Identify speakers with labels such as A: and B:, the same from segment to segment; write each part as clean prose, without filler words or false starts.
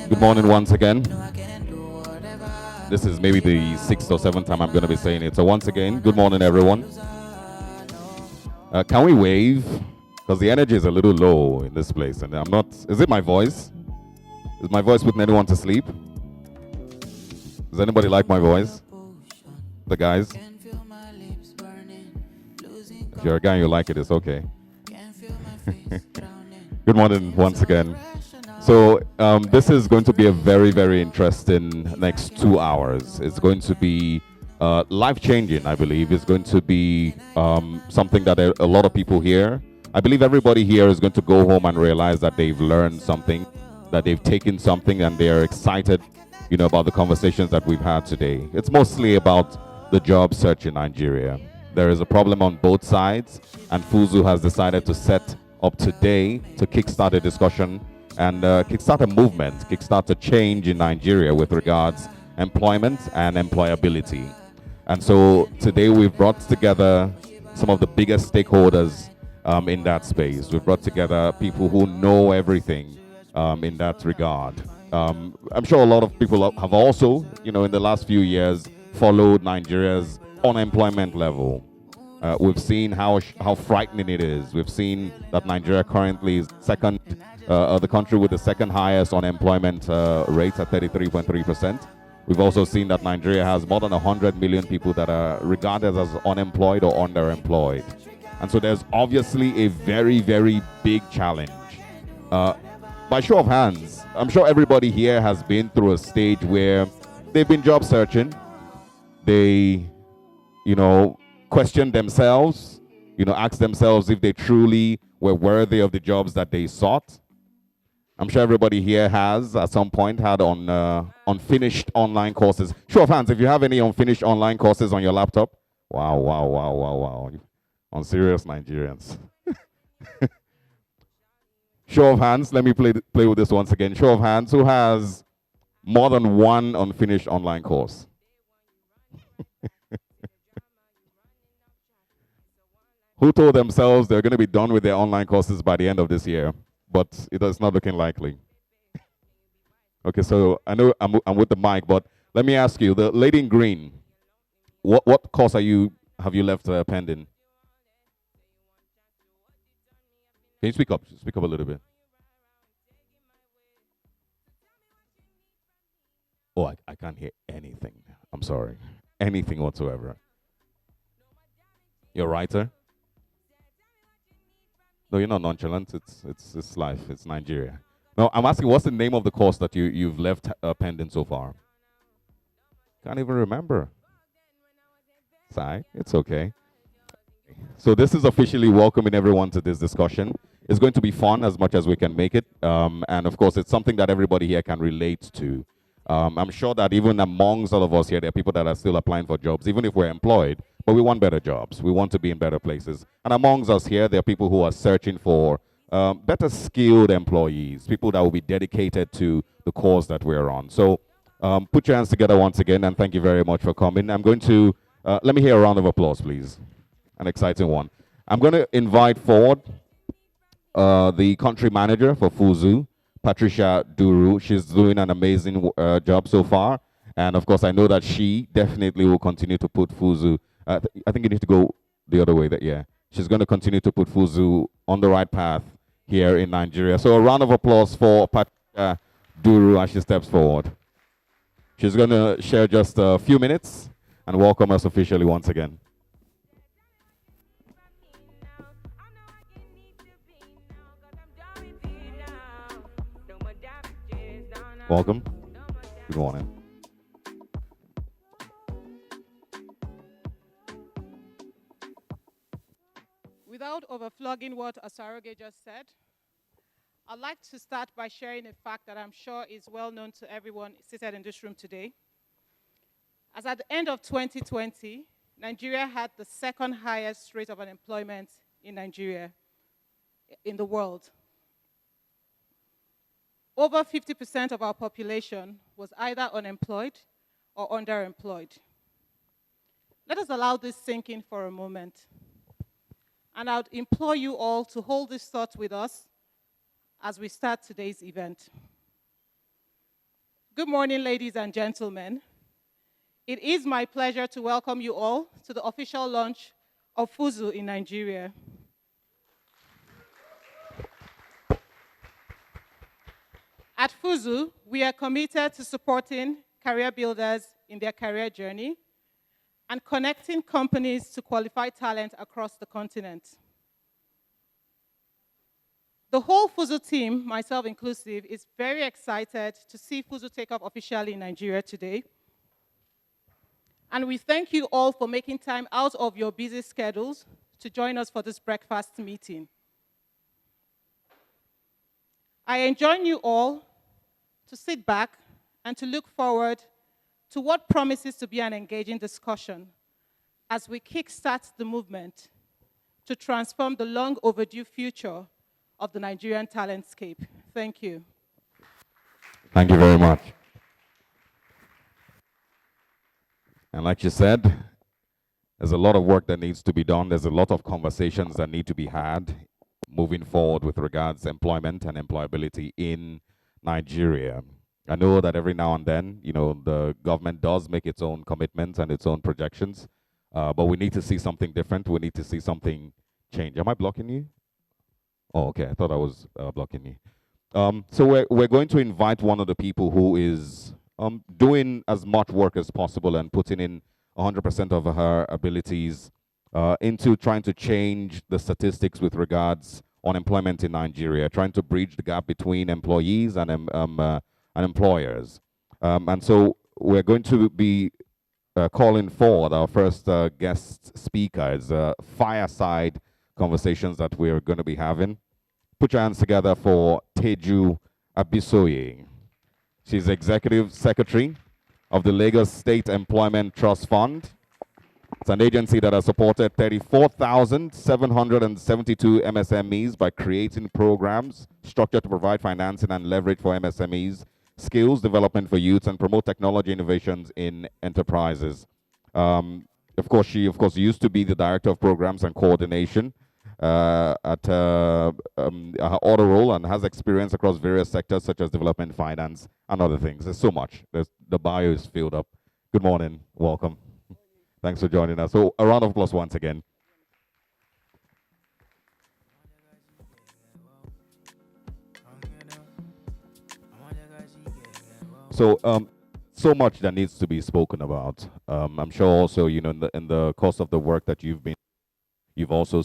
A: Good morning once again. This is maybe the sixth or seventh time I'm going to be saying it. So once again, good morning, everyone. Can we wave? Because the energy is a little low in this place, and I'm not. Is it my voice? Is my voice putting anyone to sleep? Does anybody like my voice? The guys? If you're a guy and you like it, it's okay. Good morning once again. So this is going to be a very, very interesting next 2 hours. It's going to be life-changing, I believe. It's going to be something that a lot of people here, I believe everybody here is going to go home and realize that they've learned something, that they've taken something, and they're excited, about the conversations that we've had today. It's mostly about the job search in Nigeria. There is a problem on both sides, and Fuzu has decided to set up today to kickstart a discussion and kickstart a movement, kickstart a change in Nigeria with regards employment and employability. And so today we've brought together some of the biggest stakeholders in that space. We've brought together people who know everything in that regard. I'm sure a lot of people have also, in the last few years, followed Nigeria's unemployment level. We've seen how frightening it is. We've seen that Nigeria currently is the country with the second highest unemployment rate at 33.3%. We've also seen that Nigeria has more than 100 million people that are regarded as unemployed or underemployed. And so there's obviously a very, very big challenge. By show of hands, I'm sure everybody here has been through a stage where they've been job searching. They, question themselves, ask themselves if they truly were worthy of the jobs that they sought. I'm sure everybody here has, at some point, had unfinished online courses. Show of hands, if you have any unfinished online courses on your laptop. Wow. On serious Nigerians. Show of hands, let me play with this once again. Show of hands, who has more than one unfinished online course? Who told themselves they're going to be done with their online courses by the end of this year, but it's not looking likely. Okay, so I know I'm with the mic, but let me ask you, the lady in green, what course have you left pending? Can you speak up? Speak up a little bit. Oh, I can't hear anything. I'm sorry. Anything whatsoever. You're a writer? No, you're not nonchalant. It's life. It's Nigeria. No, I'm asking, what's the name of the course that you've left pending so far? Can't even remember. Sigh. It's okay. So this is officially welcoming everyone to this discussion. It's going to be fun as much as we can make it. And of course, it's something that everybody here can relate to. I'm sure that even amongst all of us here, there are people that are still applying for jobs, even if we're employed, but we want better jobs. We want to be in better places. And amongst us here, there are people who are searching for better skilled employees, people that will be dedicated to the cause that we're on. So put your hands together once again, and thank you very much for coming. I'm going to, let me hear a round of applause, please. An exciting one. I'm going to invite forward the country manager for Fuzu, Patricia Duru. She's doing an amazing job so far. And of course, I know that she definitely will continue to put Fuzu, I think you need to go the other way. She's going to continue to put Fuzu on the right path here in Nigeria. So a round of applause for Patricia Duru as she steps forward. She's going to share just a few minutes and welcome us officially once again. Welcome. Good morning.
B: Without overflogging what Asaroge just said, I'd like to start by sharing a fact that I'm sure is well known to everyone seated in this room today. As at the end of 2020, Nigeria had the second highest rate of unemployment in the world. Over 50% of our population was either unemployed or underemployed. Let us allow this sink in for a moment. And I would implore you all to hold this thought with us as we start today's event. Good morning, ladies and gentlemen. It is my pleasure to welcome you all to the official launch of Fuzu in Nigeria. At Fuzu, we are committed to supporting career builders in their career journey and connecting companies to qualified talent across the continent. The whole Fuzu team, myself inclusive, is very excited to see Fuzu take off officially in Nigeria today. And we thank you all for making time out of your busy schedules to join us for this breakfast meeting. I enjoin you all to sit back and to look forward to what promises to be an engaging discussion as we kickstart the movement to transform the long overdue future of the Nigerian talentscape. Thank you.
A: Thank you very much. And like you said, there's a lot of work that needs to be done. There's a lot of conversations that need to be had moving forward with regards to employment and employability in Nigeria. I know that every now and then, the government does make its own commitments and its own projections, but we need to see something different. We need to see something change. Am I blocking you? Oh, okay. I thought I was blocking you. So we're going to invite one of the people who is doing as much work as possible and putting in 100% of her abilities into trying to change the statistics with regards unemployment in Nigeria, trying to bridge the gap between employees and employers. And so we're going to be calling forward our first guest speaker. It's fireside conversations that we're going to be having. Put your hands together for Teju Abisoye. She's Executive Secretary of the Lagos State Employment Trust Fund. It's an agency that has supported 34,772 MSMEs by creating programs structured to provide financing and leverage for MSMEs, skills development for youth, and promote technology innovations in enterprises. She used to be the Director of Programs and Coordination at her auto role and has experience across various sectors such as development, finance, and other things. There's so much. The bio is filled up. Good morning. Welcome. Thanks for joining us. So a round of applause once again. So so much that needs to be spoken about. I'm sure also, in the course of the work that you've also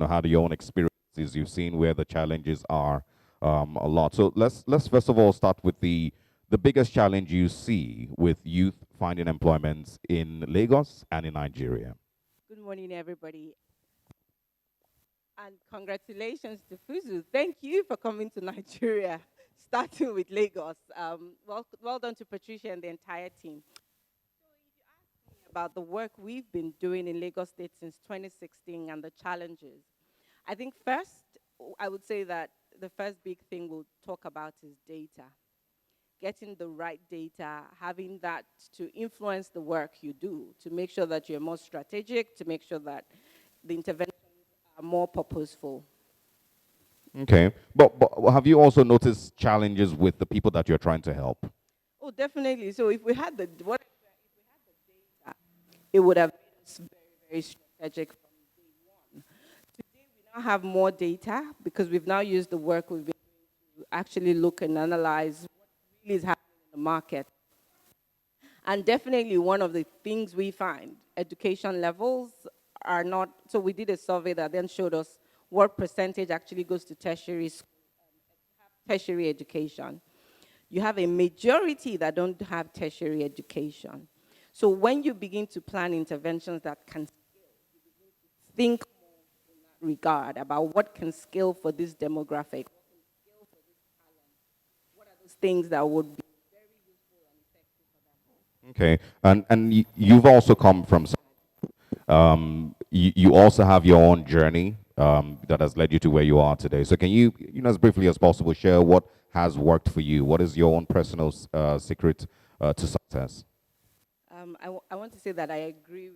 A: had your own experiences. You've seen where the challenges are a lot. So let's first of all start with the biggest challenge you see with youth finding employment in Lagos and in Nigeria.
C: Good morning, everybody. And congratulations to Fuzu. Thank you for coming to Nigeria, starting with Lagos. Well done to Patricia and the entire team. So if you ask me about the work we've been doing in Lagos State since 2016 and the challenges, I think first, I would say that the first big thing we'll talk about is data. Getting the right data, having that to influence the work you do, to make sure that you're more strategic, to make sure that the interventions are more purposeful.
A: Okay, but have you also noticed challenges with the people that you're trying to help?
C: Oh, definitely. So if we had the data, it would have made us very, very strategic from day one. Today, we now have more data because we've now used the work we've been doing to actually look and analyze what really is happening in the market. And definitely one of the things we find, education levels are not, so we did a survey that then showed us what percentage actually goes to tertiary education. You have a majority that don't have tertiary education. So when you begin to plan interventions that can scale, you begin to think more in that regard about what can scale for this demographic, what can scale for this talent, what are those things that would be very useful and effective for them.
A: Okay, and you've also come from, you also have your own journey that has led you to where you are today. So can you, as briefly as possible, share what has worked for you? What is your own personal secret to success?
C: I want to say that I agree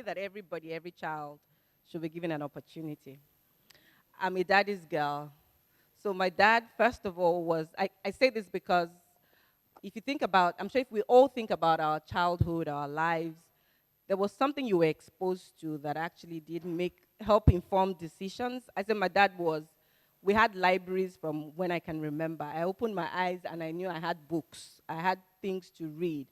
C: that everybody, every child should be given an opportunity. I'm a daddy's girl. So my dad, first of all, I say this because if you think about, I'm sure if we all think about our childhood, our lives, there was something you were exposed to that actually did help inform decisions. I said my dad we had libraries from when I can remember. I opened my eyes and I knew I had books. I had things to read.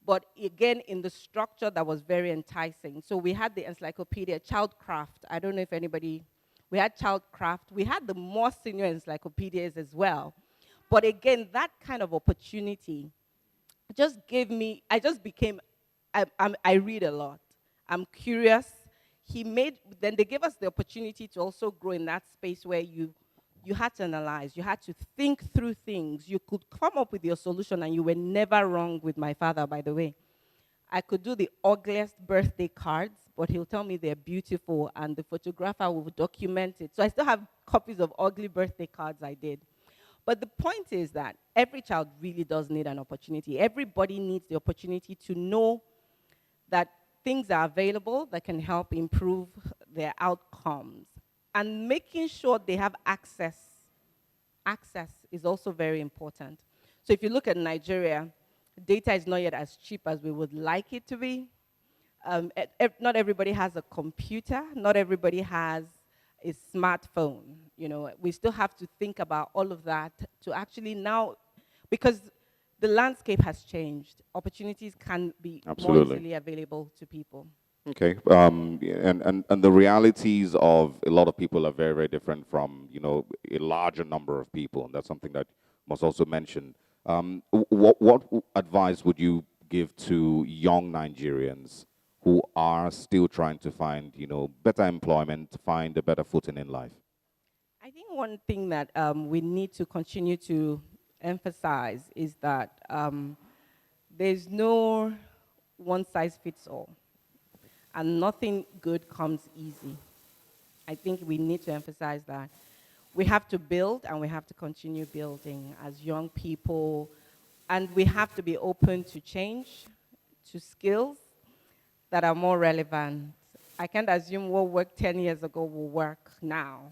C: But again, in the structure that was very enticing. So we had the encyclopedia, Childcraft. I don't know if we had Childcraft. We had the more senior encyclopedias as well. But again, that kind of opportunity just gave me, I read a lot. I'm curious. Then they gave us the opportunity to also grow in that space where you had to analyze, you had to think through things. You could come up with your solution, and you were never wrong with my father, by the way. I could do the ugliest birthday cards, but he'll tell me they're beautiful, and the photographer will document it. So I still have copies of ugly birthday cards I did. But the point is that every child really does need an opportunity. Everybody needs the opportunity to know that things are available that can help improve their outcomes. And making sure they have access. Access is also very important. So if you look at Nigeria, data is not yet as cheap as we would like it to be. Not everybody has a computer. Not everybody has a smartphone. You know, we still have to think about all of that to actually now, because the landscape has changed. Opportunities can be more easily available to people.
A: Okay, and the realities of a lot of people are very, very different from, you know, a larger number of people, and that's something that must also mention. What advice would you give to young Nigerians who are still trying to find, you know, better employment, find a better footing in life?
C: I think one thing that we need to continue to emphasize is that there's no one-size-fits-all, and nothing good comes easy. I think we need to emphasize that. We have to build, and we have to continue building as young people, and we have to be open to change, to skills that are more relevant. I can't assume what worked 10 years ago will work now.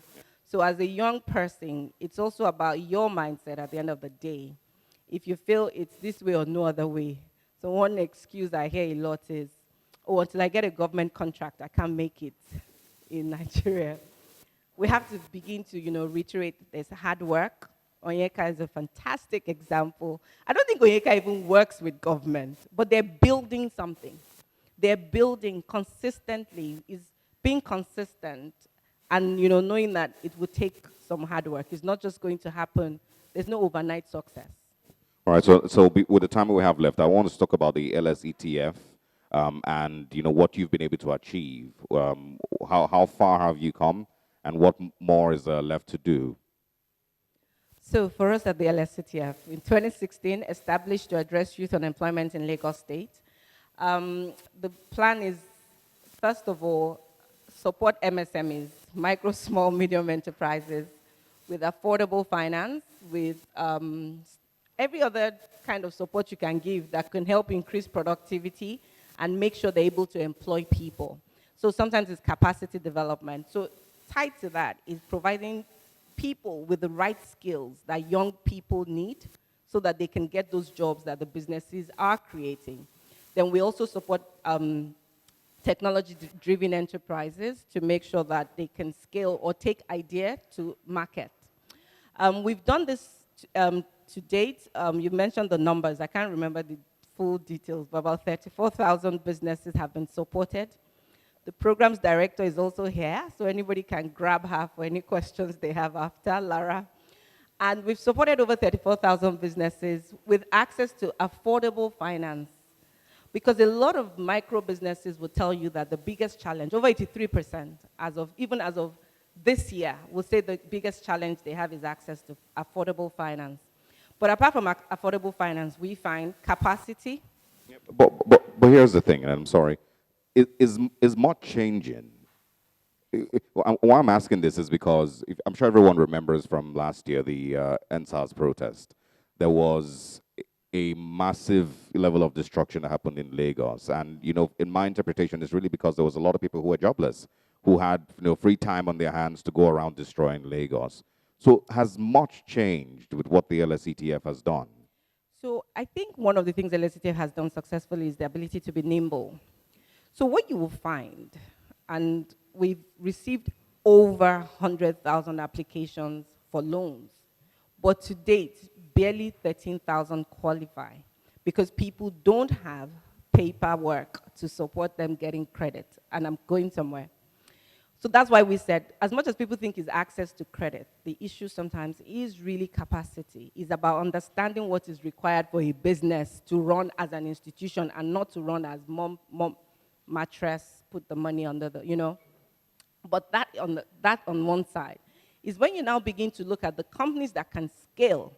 C: So as a young person, it's also about your mindset at the end of the day. If you feel it's this way or no other way. So one excuse I hear a lot is, oh, until I get a government contract, I can't make it in Nigeria. We have to begin to, you know, reiterate there's hard work. Onyeka is a fantastic example. I don't think Onyeka even works with government, but they're building something. They're building consistently, is being consistent, and, you know, knowing that it will take some hard work. It's not just going to happen. There's no overnight success.
A: All right, with the time we have left, I want to talk about the LSETF and, you know, what you've been able to achieve. How far have you come, and what more is left to do?
C: So for us at the LSETF, in 2016, established to address youth unemployment in Lagos State. The plan is, first of all, support MSMEs, micro, small, medium enterprises, with affordable finance, with every other kind of support you can give that can help increase productivity and make sure they're able to employ people. So sometimes it's capacity development. So tied to that is providing people with the right skills that young people need so that they can get those jobs that the businesses are creating. Then we also support technology-driven enterprises to make sure that they can scale or take idea to market. We've done this to date. You mentioned the numbers. I can't remember the full details, but about 34,000 businesses have been supported. The programs director is also here, so anybody can grab her for any questions they have after, Lara. And we've supported over 34,000 businesses with access to affordable finance. Because a lot of micro businesses will tell you that the biggest challenge, over 83%, even as of this year, will say the biggest challenge they have is access to affordable finance. But apart from affordable finance, we find capacity.
A: Yeah, but here's the thing, and I'm sorry, is much changing? Why I'm asking this is because I'm sure everyone remembers from last year the NSAS protest. There was a massive level of destruction that happened in Lagos, and, you know, in my interpretation, it's really because there was a lot of people who were jobless, who had, you know, free time on their hands to go around destroying Lagos. So has much changed with what the LSETF has done?
C: So I think one of the things LSCTF has done successfully is the ability to be nimble. So what you will find, and we've received over 100,000 applications for loans, but to date, barely 13,000 qualify because people don't have paperwork to support them getting credit. And I'm going somewhere. So that's why we said, as much as people think is access to credit, the issue sometimes is really capacity. It's about understanding what is required for a business to run as an institution and not to run as mom mattress, put the money under the, you know. But that on one side is when you now begin to look at the companies that can scale.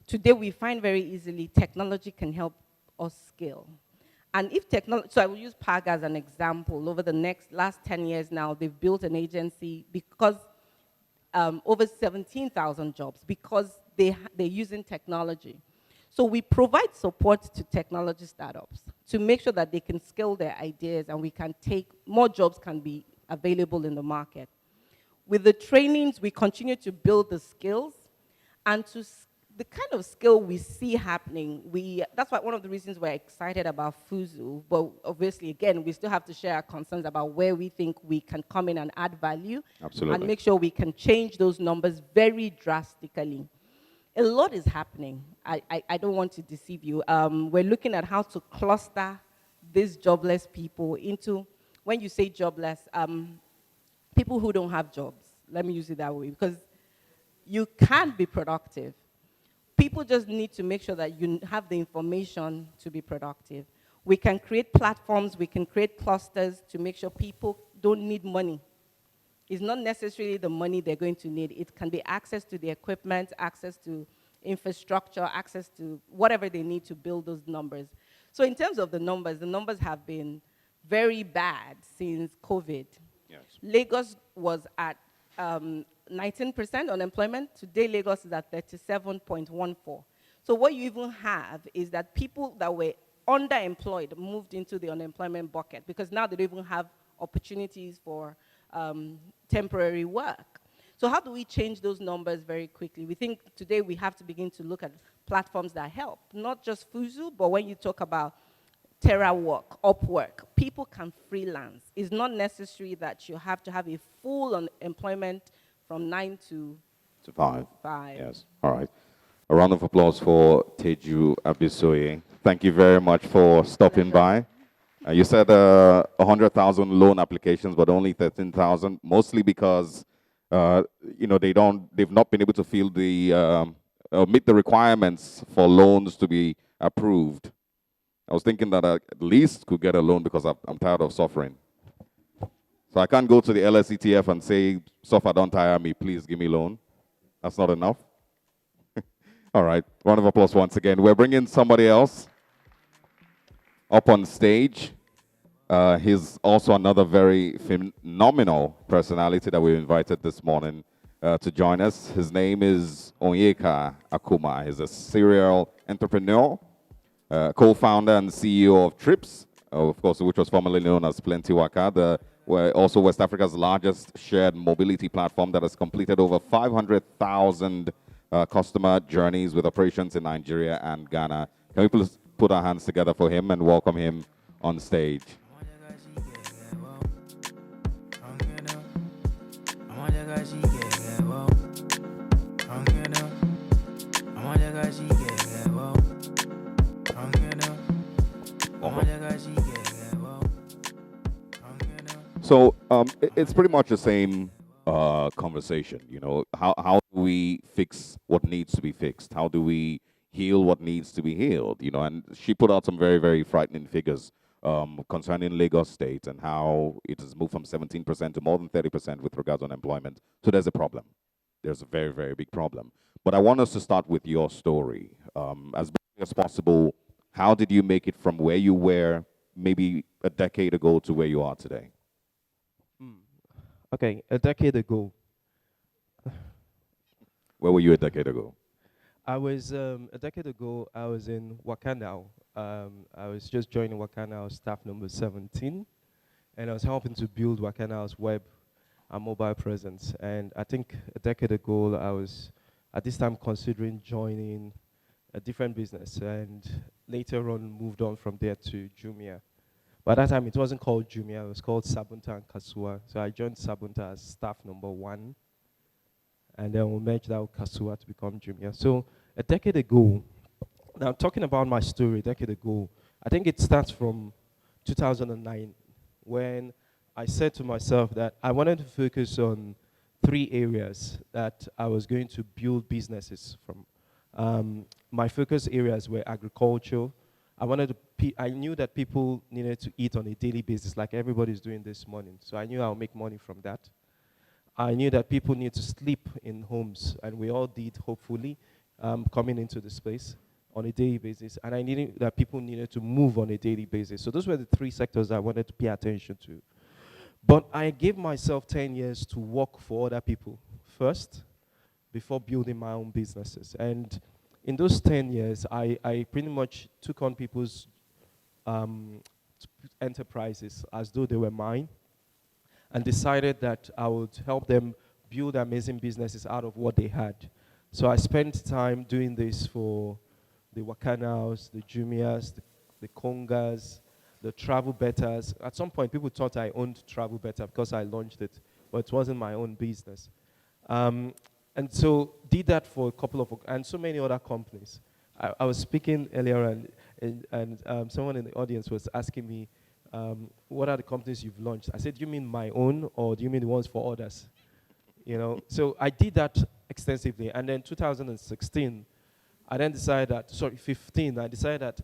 C: Today we find very easily technology can help us scale. And if technology, so I will use PAG as an example. Over the last 10 years now, they've built an agency because over 17,000 jobs because they're using technology. So we provide support to technology startups to make sure that they can scale their ideas and we can take, more jobs can be available in the market. With the trainings, we continue to build the skills and the kind of skill we see happening, that's why one of the reasons we're excited about Fuzu, but obviously, again, we still have to share our concerns about where we think we can come in and add value.
A: Absolutely.
C: And make sure we can change those numbers very drastically. A lot is happening. I don't want to deceive you. We're looking at how to cluster these jobless people into, when you say jobless, people who don't have jobs. Let me use it that way, because you can be productive. People just need to make sure that you have the information to be productive. We can create platforms, we can create clusters to make sure people don't need money. It's not necessarily the money they're going to need. It can be access to the equipment, access to infrastructure, access to whatever they need to build those numbers. So in terms of the numbers have been very bad since COVID.
A: Yes.
C: Lagos was at 19% unemployment. Today, Lagos is at 37.14. So what you even have is that people that were underemployed moved into the unemployment bucket because now they don't even have opportunities for temporary work. So how do we change those numbers very quickly? We think today we have to begin to look at platforms that help, not just Fuzu, but when you talk about TerraWork, Upwork, people can freelance. It's not necessary that you have to have a full employment from 9 to
A: 5.
C: 5.
A: Yes. All right. A round of applause for Teju Abisoye. Thank you very much for stopping by. You said 100,000 loan applications, but only 13,000, mostly because they've not been able to fill meet the requirements for loans to be approved. I was thinking that I at least could get a loan because I'm tired of suffering. So I can't go to the LSCTF and say, suffer, don't tire me, please give me a loan. That's not enough. All right, round of applause once again. We're bringing somebody else up on stage. He's also another very phenomenal personality that we invited this morning to join us. His name is Onyeka Akuma. He's a serial entrepreneur, co-founder and CEO of Trips, of course, which was formerly known as Plenty Waka, also West Africa's largest shared mobility platform that has completed over 500,000 customer journeys with operations in Nigeria and Ghana. Can we please put our hands together for him and welcome him on stage? So it's pretty much the same conversation, you know. How do we fix what needs to be fixed? How do we heal what needs to be healed? You know, and she put out some very, very frightening figures concerning Lagos State and how it has moved from 17% to more than 30% with regards to unemployment. So there's a problem. There's a very, very big problem. But I want us to start with your story. As best as possible, how did you make it from where you were maybe a decade ago to where you are today?
D: Okay, a decade ago.
A: Where were you a decade ago?
D: I was in Wakanda. I was just joining Wakanda staff number 17, and I was helping to build Wakanda's web and mobile presence. And I think a decade ago, I was at this time considering joining a different business, and later on moved on from there to Jumia. By that time, it wasn't called Jumia, it was called Sabunta and Kasua. So I joined Sabunta as staff number 1, and then we merged out Kasua to become Jumia. So a decade ago, now talking about my story, a decade ago, I think it starts from 2009, when I said to myself that I wanted to focus on 3 areas that I was going to build businesses from. My focus areas were agriculture. I knew that people needed to eat on a daily basis, like everybody's doing this morning. So I knew I'll make money from that. I knew that people need to sleep in homes, and we all did, hopefully, coming into this place on a daily basis. And I knew that people needed to move on a daily basis. So those were the 3 sectors I wanted to pay attention to. But I gave myself 10 years to work for other people first, before building my own businesses. And in those 10 years, I pretty much took on people's enterprises as though they were mine, and decided that I would help them build amazing businesses out of what they had. So I spent time doing this for the Wakanas, the Jumias, the Kongas, the Travel Betters. At some point, people thought I owned Travel Better because I launched it, but it wasn't my own business. And so did that for a couple of, and so many other companies. I was speaking earlier, and someone in the audience was asking me, what are the companies you've launched? I said, do you mean my own, or do you mean the ones for others? You know, so I did that extensively. And then 2016, I then decided that, 15, I decided that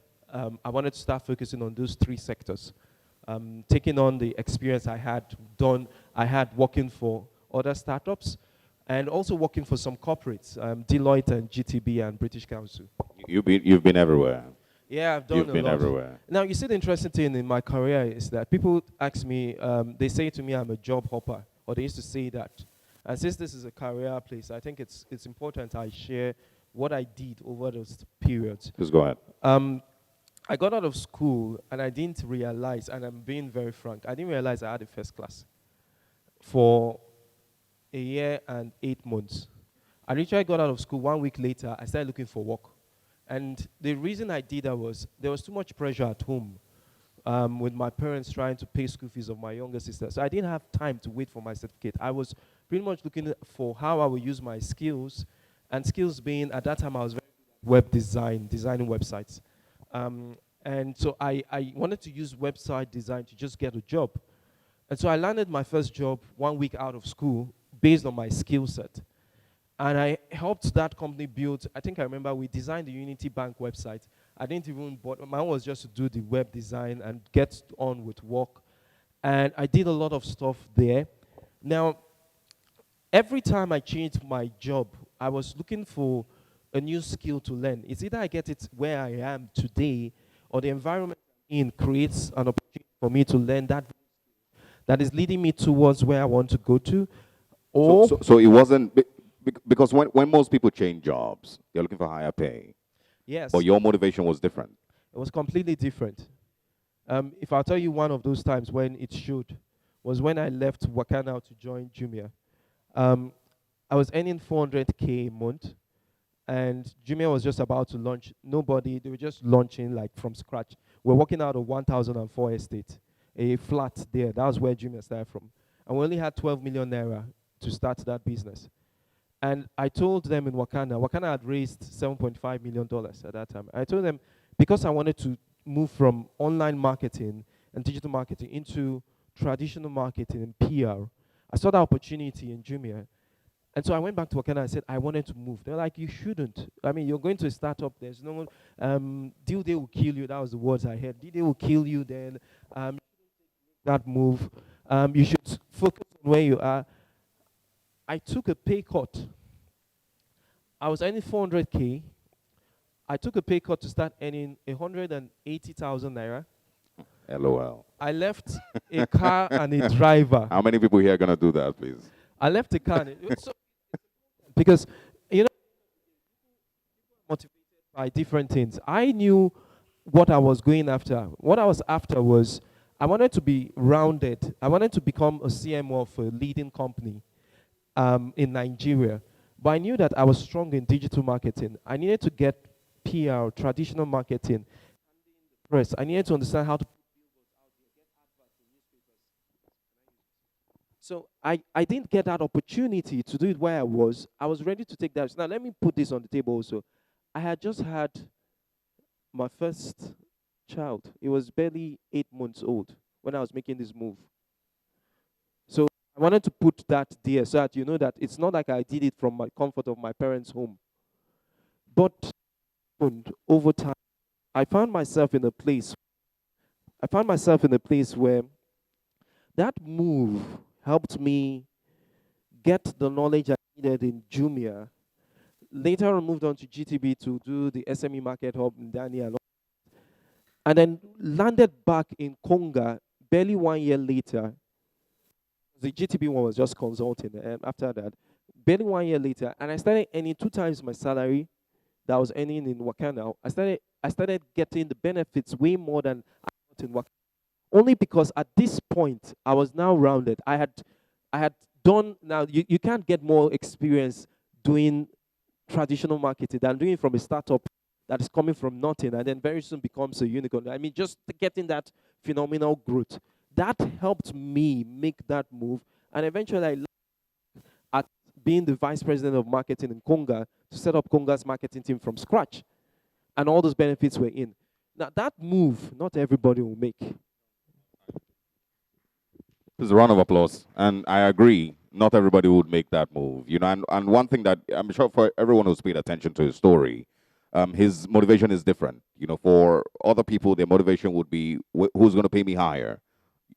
D: I wanted to start focusing on those 3 sectors. Taking on the experience I had working for other startups, and also working for some corporates, Deloitte and GTB and British Council.
A: You've been everywhere.
D: Yeah, I've done
A: You've been everywhere.
D: Now, you see, the interesting thing in my career is that people ask me, they say to me I'm a job hopper, or they used to say that. And since this is a career place, I think it's important I share what I did over those periods.
A: Just go ahead.
D: I got out of school, and I didn't realize, and I'm being very frank, I didn't realize I had a first class for a year and 8 months. I literally got out of school 1 week later. I started looking for work. And the reason I did that was there was too much pressure at home with my parents trying to pay school fees of my younger sister. So I didn't have time to wait for my certificate. I was pretty much looking for how I would use my skills, and skills being, at that time, I was very good at web design, designing websites. And so I wanted to use website design to just get a job. And so I landed my first job 1 week out of school based on my skill set. And I helped that company build, I think I remember we designed the Unity Bank website. I didn't even bother, mine was just to do the web design and get on with work. And I did a lot of stuff there. Now, every time I changed my job, I was looking for a new skill to learn. It's either I get it where I am today, or the environment I'm in creates an opportunity for me to learn that is leading me towards where I want to go to. Or
A: So it wasn't, because when most people change jobs, they're looking for higher pay.
D: yes,
A: But your motivation was different.
D: it was completely different. If I'll tell you one of those times when it showed, was when I left Wakana to join Jumia. I was earning 400K a month, and Jumia was just about to launch. They were just launching like from scratch. We're working out of 1004 estate, a flat there. That was where Jumia started from. And we only had 12 million naira to start that business. And I told them in Wakana had raised $7.5 million at that time. I told them, because I wanted to move from online marketing and digital marketing into traditional marketing and PR, I saw the opportunity in Jumia. And so I went back to Wakana and I said, I wanted to move. They're like, you shouldn't. I mean, you're going to a startup, there's no one, deal they will kill you. That was the words I heard. Deal they will kill you, then that move. You should focus on where you are. I took a pay cut. I was earning 400K. I took a pay cut to start earning 180,000 naira.
A: LOL.
D: I left a car and a driver.
A: How many people here are going to do that, please?
D: I left a car. Because, motivated by different things. I knew what I was going after. What I was after was, I wanted to be rounded. I wanted to become a CMO of a leading company in Nigeria. But I knew that I was strong in digital marketing. I needed to get PR, traditional marketing, press. I needed to understand how to. So I didn't get that opportunity to do it where I was. I was ready to take that. So now let me put this on the table also. I had just had my first child. It was barely 8 months old when I was making this move. So I wanted to put that there so that you know that it's not like I did it from my comfort of my parents' home. But over time, I found myself in a place. I found myself in a place where that move helped me get the knowledge I needed in Jumia. Later, I moved on to GTB to do the SME Market Hub in Daniel, and then landed back in Konga barely 1 year later. The GTB one was just consulting, and after that, barely 1 year later, and I started earning 2 times my salary that I was earning in Wakana. I started getting the benefits way more than I got in Wakana. Only because at this point I was now rounded. I had done now you can't get more experience doing traditional marketing than doing it from a startup that is coming from nothing and then very soon becomes a unicorn. I mean, just getting that phenomenal growth. That helped me make that move. And eventually I left at being the vice president of marketing in Konga to set up Konga's marketing team from scratch. And all those benefits were in. Now that move, not everybody will make.
A: This is a round of applause. And I agree, not everybody would make that move. And one thing that I'm sure for everyone who's paid attention to his story, his motivation is different. For other people, their motivation would be who's going to pay me higher?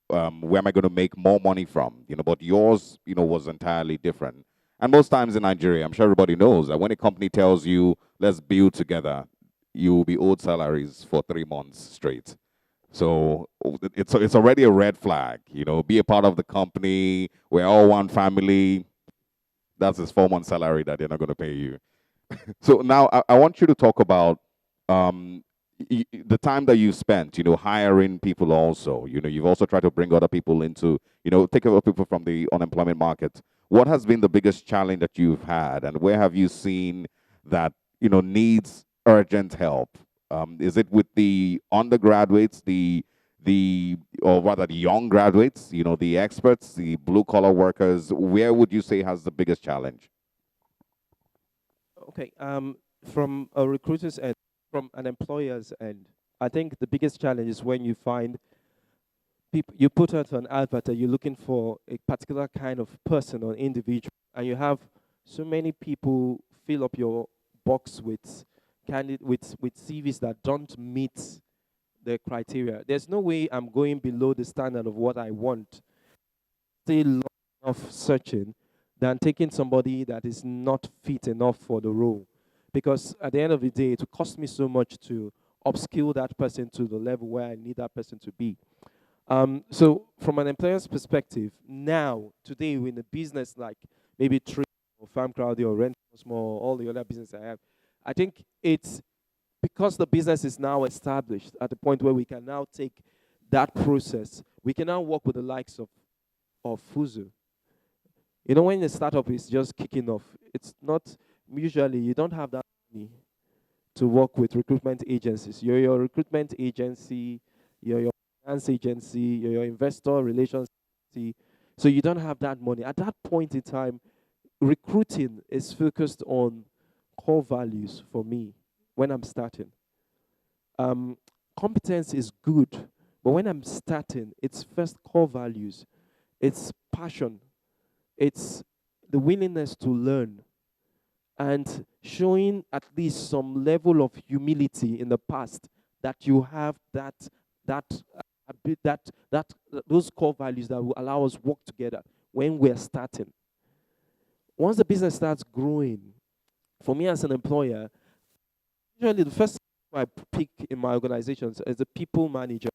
A: Where am I going to make more money from? But yours, was entirely different. And most times in Nigeria, I'm sure everybody knows that when a company tells you, let's build together, you will be owed salaries for 3 months straight. So it's already a red flag. Be a part of the company. We're all one family. That's his 4 month salary that they're not going to pay you. So now I want you to talk about the time that you spent, hiring people also. You've also tried to bring other people into, take other people from the unemployment market. What has been the biggest challenge that you've had, and where have you seen that, needs urgent help? Is it with the undergraduates, or rather the young graduates, the experts, the blue collar workers? Where would you say has the biggest challenge?
D: Okay, from a recruiter's end, from an employer's end, I think the biggest challenge is when you find people, you put out an advert that you're looking for a particular kind of person or individual, and you have so many people fill up your box with with CVs that don't meet the criteria. There's no way I'm going below the standard of what I want. Still long enough searching than taking somebody that is not fit enough for the role. Because at the end of the day, it will cost me so much to upskill that person to the level where I need that person to be. So from an employer's perspective, now, today, in a business like maybe Tree or Farm Crowdy or Rent Small, all the other business I have, I think it's because the business is now established at the point where we can now take that process. We can now work with the likes of Fuzu. When the startup is just kicking off, it's not, usually you don't have that money to work with recruitment agencies. You're your recruitment agency, you're your finance agency, you're your investor relations agency. So you don't have that money. At that point in time, recruiting is focused on core values for me when I'm starting. Competence is good, but when I'm starting, it's first core values, it's passion, it's the willingness to learn, and showing at least some level of humility in the past that you have those core values that will allow us work together when we're starting. Once the business starts growing, for me as an employer, usually the first thing I pick in my organizations is the people manager,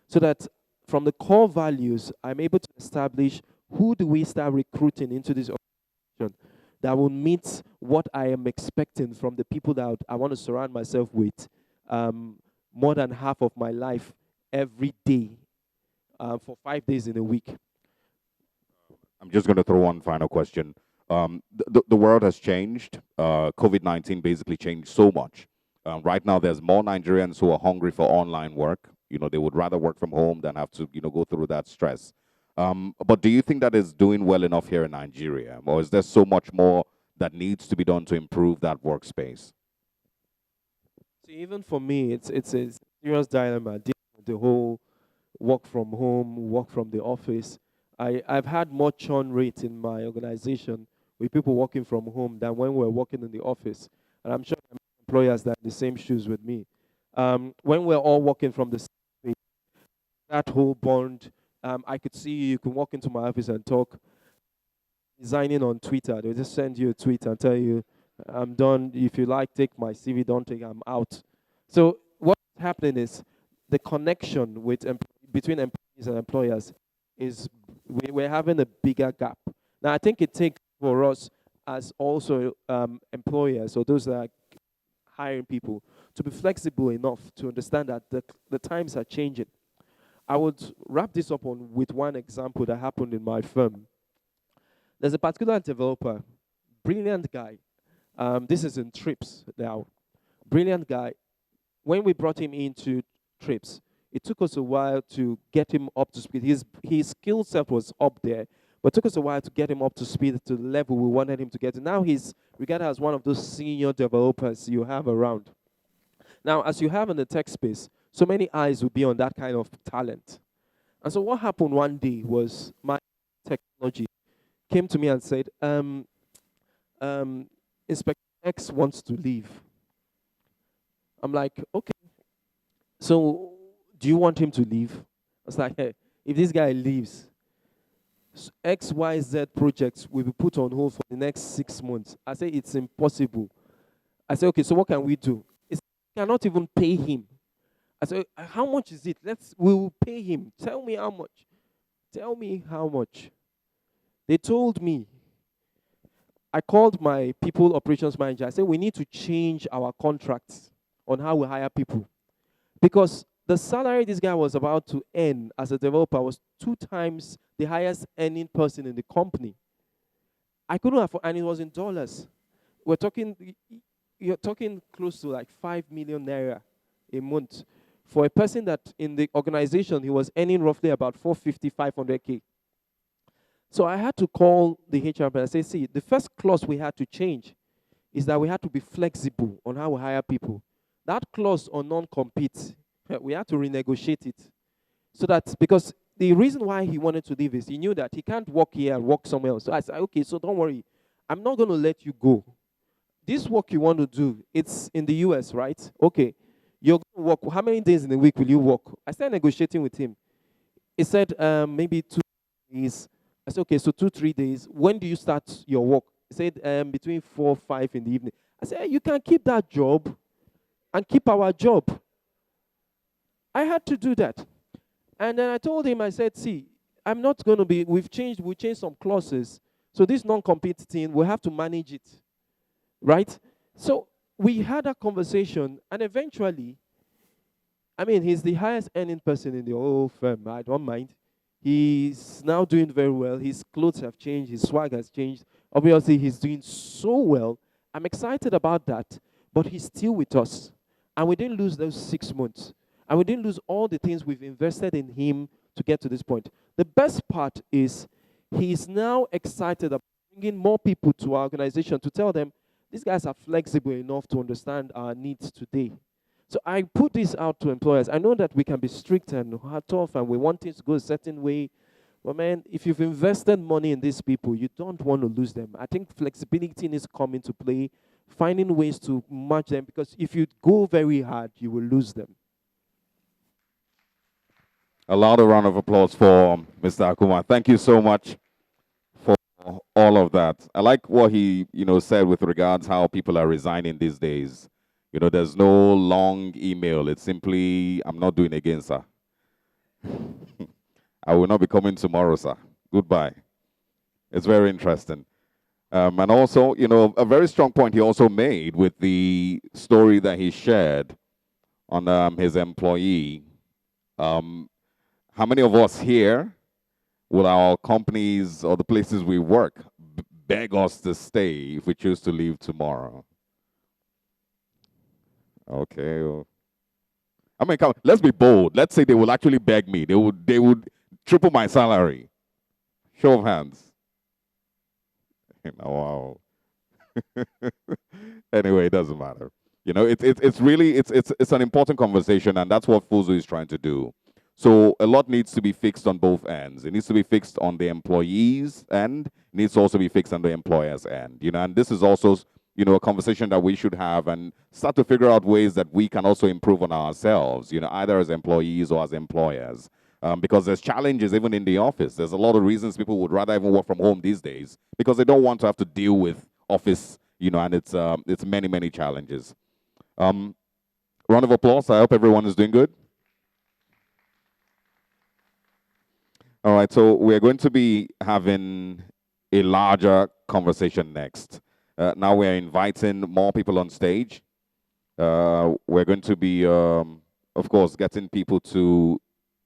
D: so that from the core values, I'm able to establish who do we start recruiting into this organization that will meet what I am expecting from the people that I want to surround myself with more than half of my life every day for 5 days in a week.
A: I'm just going to throw one final question. The world has changed. COVID-19 basically changed so much. Right now, there's more Nigerians who are hungry for online work. They would rather work from home than have to, go through that stress. But do you think that is doing well enough here in Nigeria, or is there so much more that needs to be done to improve that workspace?
D: See, even for me, it's a serious dilemma dealing with the whole work from home, work from the office. I've had more churn rate in my organization with people working from home than when we're working in the office. And I'm sure there are employers that are in the same shoes with me. When we're all working from the same place, that whole bond, I could see you can walk into my office and talk. Designing on Twitter, they'll just send you a tweet and tell you, I'm done. If you like, take my CV. Don't take, I'm out. So what's happening is the connection between employees and employers is we're having a bigger gap. Now, I think it takes for us as also employers or those that are hiring people to be flexible enough to understand that the times are changing. I would wrap this up with one example that happened in my firm. There's a particular developer, brilliant guy. This is in trips now. Brilliant guy. When we brought him into trips, it took us a while to get him up to speed. His skill set was up there, but it took us a while to get him up to speed to the level we wanted him to get to. Now he's regarded as one of those senior developers you have around. Now, as you have in the tech space, so many eyes will be on that kind of talent. And so what happened one day was my technology came to me and said, Inspector X wants to leave. I'm like, okay, so do you want him to leave? I was like, hey, if this guy leaves, XYZ projects will be put on hold for the next 6 months. I say, it's impossible. I say, okay, so what can we do? It's, we cannot even pay him. I said, how much is it? We will pay him. Tell me how much. Tell me how much. They told me. I called my people operations manager. I said, we need to change our contracts on how we hire people. Because the salary this guy was about to earn as a developer was 2 times the highest earning person in the company. I couldn't afford, and it was in dollars. You're talking close to like 5 million naira a month. For a person that in the organization, he was earning roughly about 450, 500K. So I had to call the HR and say, see, the first clause we had to change is that we had to be flexible on how we hire people. That clause on non-compete, we had to renegotiate it. So that, because the reason why he wanted to leave is he knew that he can't work here and work somewhere else. So I said, okay, so don't worry. I'm not going to let you go. This work you want to do, it's in the US, right? Okay. You're going to work, how many days in a week will you work? I started negotiating with him. He said, maybe 2 days. I said, okay, so 2-3 days. When do you start your work? He said, between 4-5 in the evening. I said, hey, you can keep that job and keep our job. I had to do that. And then I told him, I said, see, I'm not going to be, we changed some clauses. So this non-compete thing, we have to manage it, right? So we had a conversation, and eventually, I mean, he's the highest earning person in the whole firm. I don't mind. He's now doing very well. His clothes have changed. His swag has changed. Obviously, he's doing so well. I'm excited about that, but he's still with us. And we didn't lose those 6 months. And we didn't lose all the things we've invested in him to get to this point. The best part is he's now excited about bringing more people to our organization to tell them, these guys are flexible enough to understand our needs today. So I put this out to employers. I know that we can be strict and tough and we want things to go a certain way. But man, if you've invested money in these people, you don't want to lose them. I think flexibility needs to come into play, finding ways to match them, because if you go very hard, you will lose them.
A: A loud round of applause for Mr. Akuma. Thank you so much for all of that. I like what he, said with regards how people are resigning these days. There's no long email. It's simply, I'm not doing again, sir. I will not be coming tomorrow, sir. Goodbye. It's very interesting. And also, a very strong point he also made with the story that he shared on his employee. How many of us here will our companies or the places we work beg us to stay if we choose to leave tomorrow? Okay. I mean, come, let's be bold. Let's say they will actually beg me. They would triple my salary. Show of hands. Wow. Anyway, it doesn't matter. It's really it's an important conversation, and that's what Fuzu is trying to do. So a lot needs to be fixed on both ends. It needs to be fixed on the employees end. It needs to also be fixed on the employers end. And this is also a conversation that we should have and start to figure out ways that we can also improve on ourselves. Either as employees or as employers. Because there's challenges even in the office. There's a lot of reasons people would rather even work from home these days because they don't want to have to deal with office, and it's many, many challenges. Round of applause. I hope everyone is doing good. All right, so we're going to be having a larger conversation next. Now we're inviting more people on stage. We're going to be, of course, getting people to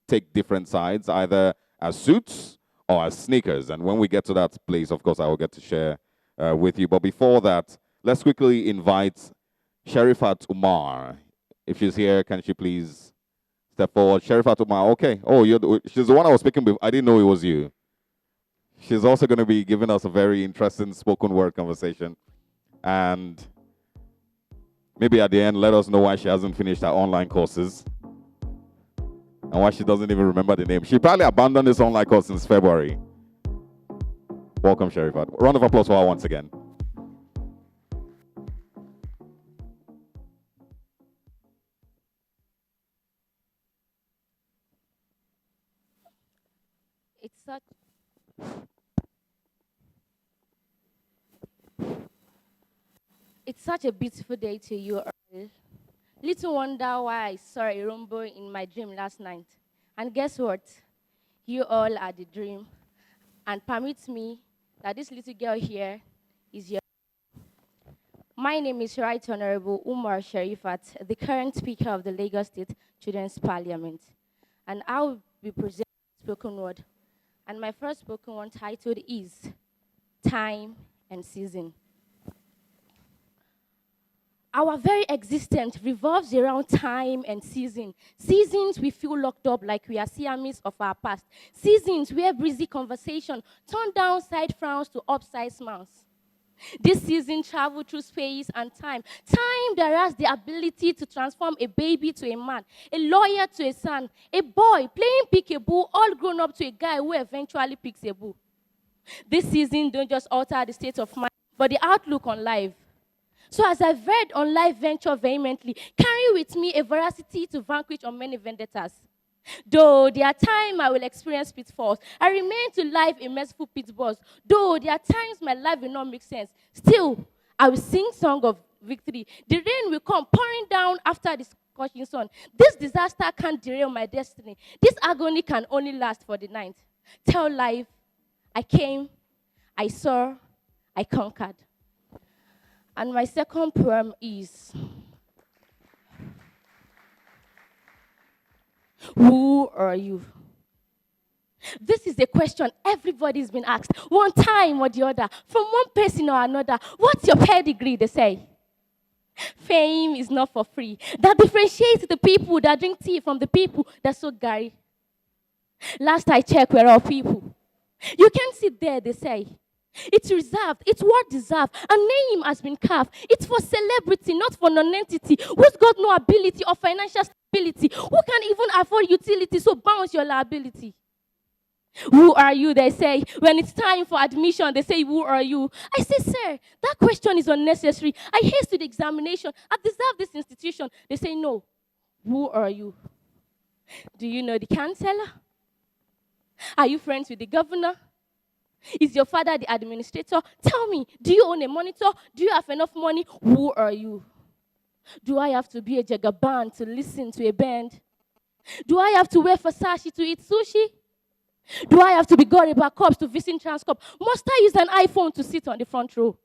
A: take different sides, either as suits or as sneakers. And when we get to that place, of course, I will get to share with you. But before that, let's quickly invite Sherifat Umar. If she's here, can she please step forward? Sherifat Umar, okay. Oh, she's the one I was speaking with. I didn't know it was you. She's also going to be giving us a very interesting spoken word conversation. And maybe at the end, let us know why she hasn't finished her online courses and why she doesn't even remember the name. She probably abandoned this online course since February. Welcome, Sherifat. Round of applause for her once again.
E: It's such a beautiful day to you all. Little wonder why I saw a rainbow in my dream last night. And guess what? You all are the dream. And permit me that this little girl here is your. My name is Right Honorable Umar Sherifat, the current Speaker of the Lagos State Children's Parliament. And I will be presenting a spoken word. And my first spoken word titled is Time and Season. Our very existence revolves around time and season. Seasons we feel locked up like we are Siamese of our past. Seasons where breezy conversation turn downside frowns to upside smiles. This season travel through space and time. Time that has the ability to transform a baby to a man, a lawyer to a son, a boy playing peekaboo, all grown up to a guy who eventually picks a boo. This season don't just alter the state of mind, but the outlook on life. So as I've read on life venture vehemently, carry with me a veracity to vanquish on many vendettas. Though there are times I will experience pitfalls, I remain to life a merciful pitfalls. Though there are times my life will not make sense, still I will sing song of victory. The rain will come pouring down after the scorching sun. This disaster can't derail my destiny. This agony can only last for the night. Tell life, I came, I saw, I conquered. And my second poem is, who are you? This is a question everybody's been asked, one time or the other, from one person or another. What's your pedigree, they say? Fame is not for free. That differentiates the people that drink tea from the people that soak Gary. Last I checked, we're all people. You can't sit there, they say. It's reserved. It's what deserved. A name has been carved. It's for celebrity, not for non-entity. Who's got no ability or financial stability? Who can even afford utility, so bounce your liability? Who are you, they say. When it's time for admission, they say, who are you? I say, sir, that question is unnecessary. I haste to the examination. I deserve this institution. They say, no. Who are you? Do you know the counselor? Are you friends with the governor? Is your father the administrator? Tell me, do you own a monitor? Do you have enough money? Who are you? Do I have to be a jagaban to listen to a band? Do I have to wear Versace to eat sushi? Do I have to be Goriba Cops to visit Transcorp? Must I use an iPhone to sit on the front row?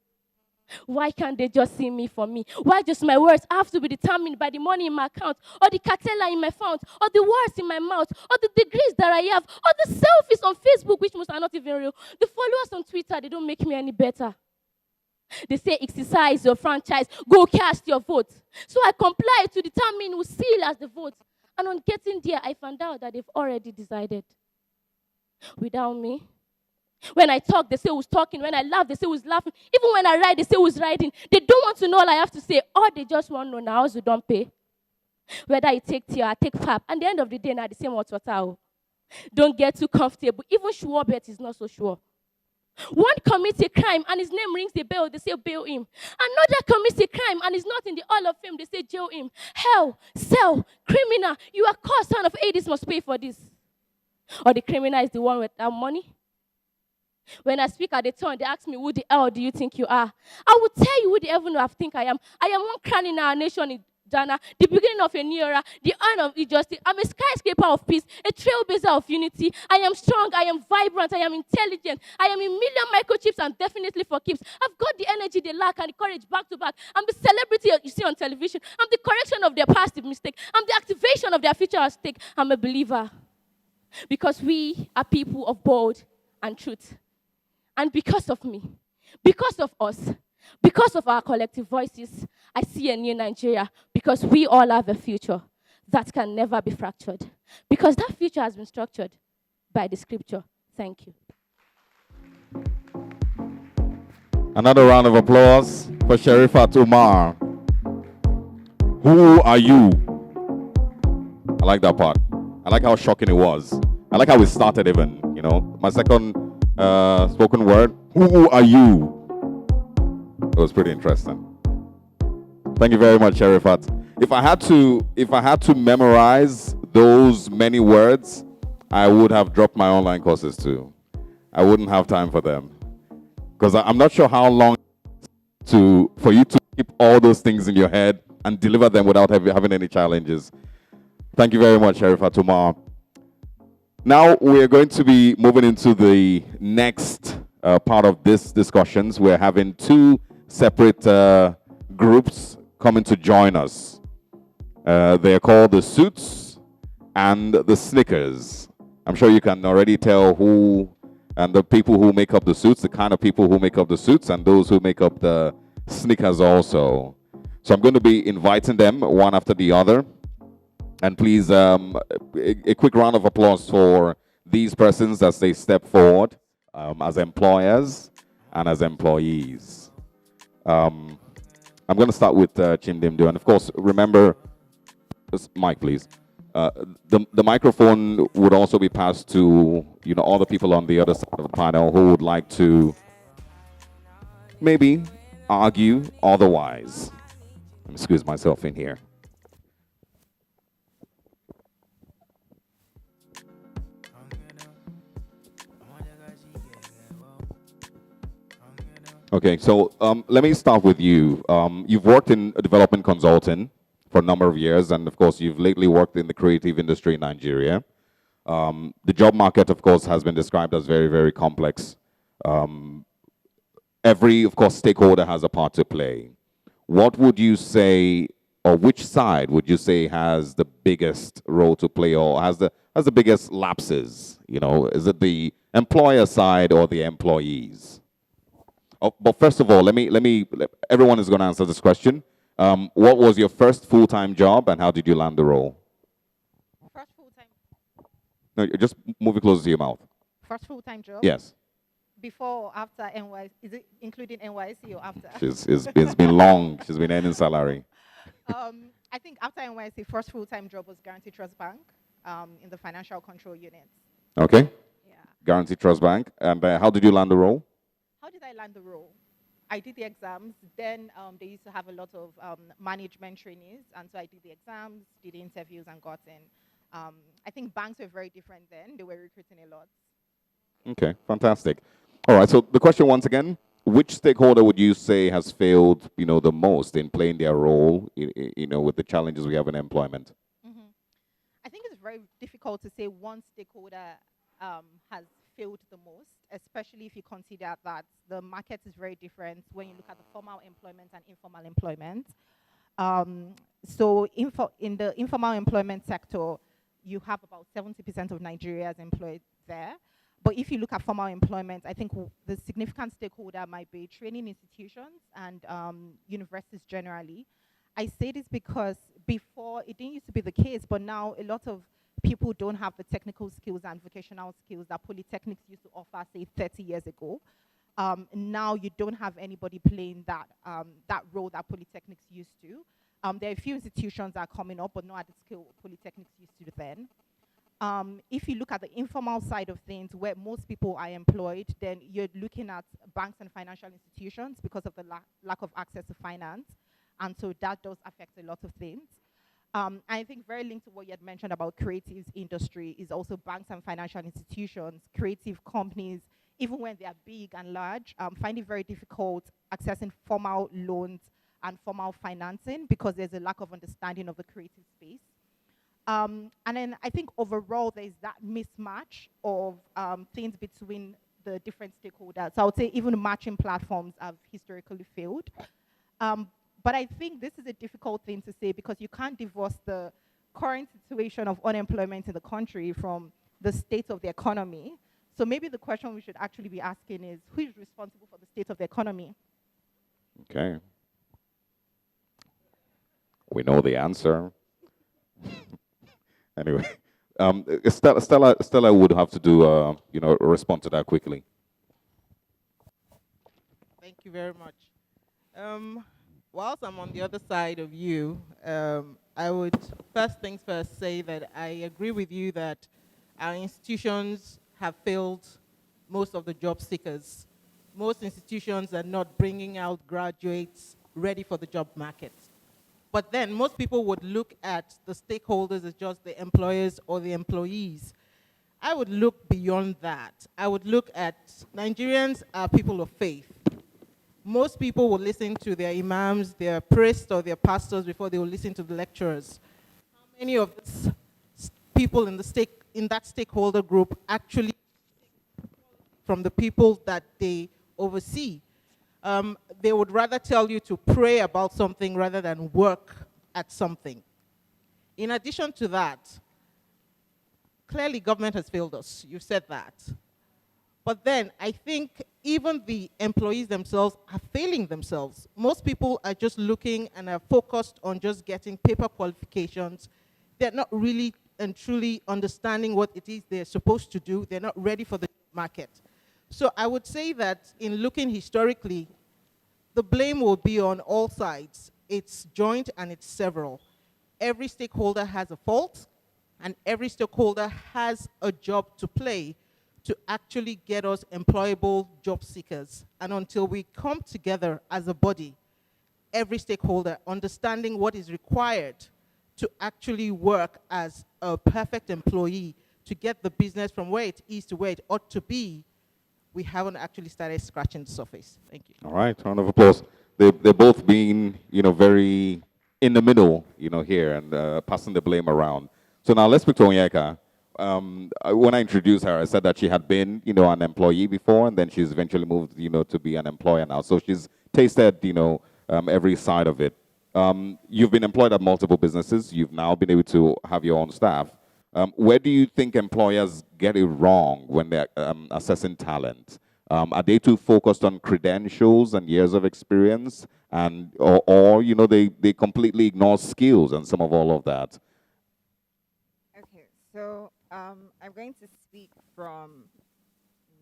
E: Why can't they just see me for me? Why just my words have to be determined by the money in my account, or the cartella in my font, or the words in my mouth, or the degrees that I have, or the selfies on Facebook, which most are not even real? The followers on Twitter, they don't make me any better. They say exercise your franchise, go cast your vote. So I complied to determine who seal as the vote. And on getting there, I found out that they've already decided without me. When I talk, they say who's talking. When I laugh, they say who's laughing. Even when I write, they say who's writing. They don't want to know all I have to say. Or they just want to know now you don't pay. Whether I take tea or I take pap. And at the end of the day, now the same water. Don't get too comfortable. Even sure bet is not so sure. One commits a crime and his name rings the bell, they say bail him. Another commits a crime and is not in the Hall of Fame, they say jail him. Hell, cell, criminal, you are caught, son of Hades must pay for this. Or the criminal is the one without money. When I speak at the turn, they ask me, who the hell do you think you are? I will tell you who the heaven I think I am. I am one crown in our nation in Ghana, the beginning of a new era, the end of injustice. I'm a skyscraper of peace, a trailblazer of unity. I am strong, I am vibrant, I am intelligent. I am a million microchips and definitely for keeps. I've got the energy they lack and the courage back to back. I'm the celebrity you see on television. I'm the correction of their past mistake. I'm the activation of their future at stake. I'm a believer. Because we are people of bold and truth. And because of me, because of us, because of our collective voices, I see a new Nigeria because we all have a future that can never be fractured. Because that future has been structured by the scripture. Thank you.
A: Another round of applause for Sherifat Umar. Who are you? I like that part. I like how shocking it was. I like how it started even, you know. My second spoken word, who are you? It was pretty interesting. Thank you very much, Sherifat. If I had to memorize those many words, I would have dropped my online courses too. I wouldn't have time for them. Because I'm not sure how long for you to keep all those things in your head and deliver them without having any challenges. Thank you very much, Sherifat Umar. Now we're going to be moving into the next part of this discussions. We're having two separate groups coming to join us. They're called the Suits and the Sneakers. I'm sure you can already tell who and the people who make up the suits, the kind of people who make up the suits, and those who make up the sneakers also. So I'm going to be inviting them one after the other. And please, a quick round of applause for these persons as they step forward as employers and as employees. I'm going to start with Chimdimdu. And of course, remember, mic please. The microphone would also be passed to all the people on the other side of the panel who would like to maybe argue otherwise. Let me squeeze myself in here. Okay, so let me start with you. You've worked in development consulting for a number of years, and of course, you've lately worked in the creative industry in Nigeria. The job market, of course, has been described as very, very complex. Every, of course, stakeholder has a part to play. What would you say, or which side would you say has the biggest role to play, or has the biggest lapses? Is it the employer side or the employees? Oh, but first of all, everyone is going to answer this question. What was your first full-time job and how did you land the role?
B: First full-time.
A: No, just move it closer to your mouth.
B: First full-time job?
A: Yes.
B: Before or after NYC? Is it including NYC or after?
A: It's been long. She's been earning salary.
B: I think after NYC, first full-time job was Guarantee Trust Bank in the financial control unit.
A: Okay.
B: Yeah.
A: Guarantee Trust Bank. And how did you land the role?
B: How did I land the role? I did the exams. Then they used to have a lot of management trainees. And so I did the exams, did the interviews, and got in. I think banks were very different then. They were recruiting a lot.
A: Okay, fantastic. All right, so the question once again, which stakeholder would you say has failed, the most in playing their role, with the challenges we have in employment?
B: Mm-hmm. I think it's very difficult to say one stakeholder has failed the most, especially if you consider that the market is very different when you look at the formal employment and informal employment. So in the informal employment sector, you have about 70% of Nigerians employed there.
F: But if you look at formal employment, I think the significant stakeholder might be training institutions and universities generally. I say this because before it didn't used to be the case, but now a lot of people don't have the technical skills and vocational skills that polytechnics used to offer, say, 30 years ago. Now you don't have anybody playing that that role that polytechnics used to. There are a few institutions that are coming up, but not at the scale polytechnics used to then. If you look at the informal side of things, where most people are employed, then you're looking at banks and financial institutions because of the lack of access to finance. And so that does affect a lot of things. I think very linked to what you had mentioned about creative industry is also banks and financial institutions, creative companies, even when they are big and large, find it very difficult accessing formal loans and formal financing because there's a lack of understanding of the creative space. And then I think overall there's that mismatch of things between the different stakeholders. So I would say even matching platforms have historically failed. But I think this is a difficult thing to say because you can't divorce the current situation of unemployment in the country from the state of the economy. So maybe the question we should actually be asking is, who is responsible for the state of the economy?
A: Okay. We know the answer. Anyway, Stella would have to do, respond to that quickly.
G: Thank you very much. Whilst I'm on the other side of you, I would first things first say that I agree with you that our institutions have failed most of the job seekers. Most institutions are not bringing out graduates ready for the job market. But then most people would look at the stakeholders as just the employers or the employees. I would look beyond that. I would look at Nigerians are people of faith. Most people will listen to their imams, their priests, or their pastors before they will listen to the lecturers. How many of these people in that stakeholder group actually from the people that they oversee? They would rather tell you to pray about something rather than work at something. In addition to that, clearly government has failed us. You said that. But then I think even the employees themselves are failing themselves. Most people are just looking and are focused on just getting paper qualifications. They're not really and truly understanding what it is they're supposed to do. They're not ready for the market. So I would say that in looking historically, the blame will be on all sides. It's joint and it's several. Every stakeholder has a fault, and every stakeholder has a job to play to actually get us employable job seekers. And until we come together as a body, every stakeholder understanding what is required to actually work as a perfect employee to get the business from where it is to where it ought to be, we haven't actually started scratching the surface. Thank you.
A: All right, round of applause. They're both being, very in the middle, here and passing the blame around. So now let's speak to Onyeka. When I introduced her, I said that she had been, an employee before, and then she's eventually moved, to be an employer now. So she's tasted, every side of it. You've been employed at multiple businesses. You've now been able to have your own staff. Where do you think employers get it wrong when they're assessing talent? Are they too focused on credentials and years of experience, and or they completely ignore skills and some of all of that?
H: Okay, so I'm going to speak from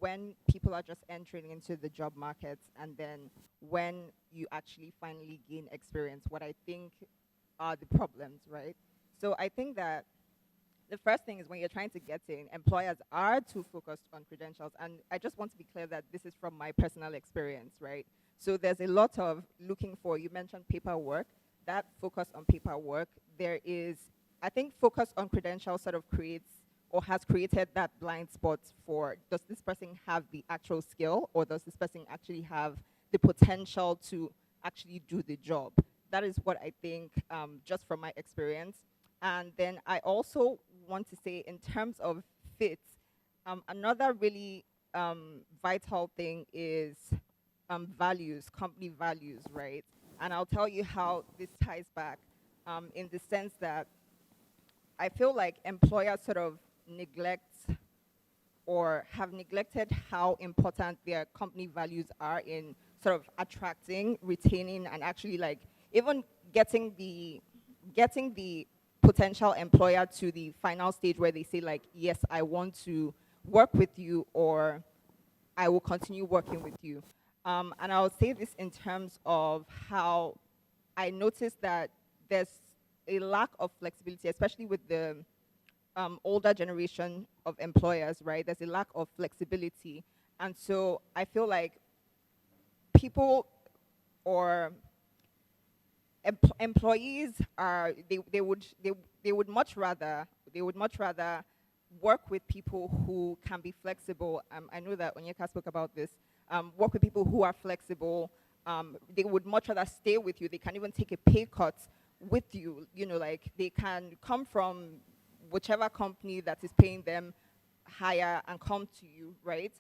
H: when people are just entering into the job market and then when you actually finally gain experience, what I think are the problems, right? So I think that the first thing is when you're trying to get in, employers are too focused on credentials. And I just want to be clear that this is from my personal experience, right? So there's a lot of looking for, you mentioned paperwork, that focus on paperwork. There is, I think focus on credentials sort of creates or has created that blind spot for, does this person have the actual skill or does this person actually have the potential to actually do the job? That is what I think, just from my experience. And then I also want to say in terms of fit, another really vital thing is values, company values, right? And I'll tell you how this ties back in the sense that I feel like employers sort of neglect or have neglected how important their company values are in sort of attracting, retaining, and actually like even getting the potential employer to the final stage where they say like, yes, I want to work with you, or I will continue working with you. And I'll say this in terms of how I noticed that there's a lack of flexibility, especially with the older generation of employers, right? There's a lack of flexibility. And so I feel like people or employees are, they would much rather work with people who can be flexible. I know that Onyeka spoke about this. Work with people who are flexible. They would much rather stay with you. They can even take a pay cut with you. You know, like they can come from whichever company that is paying them higher and come to you, right?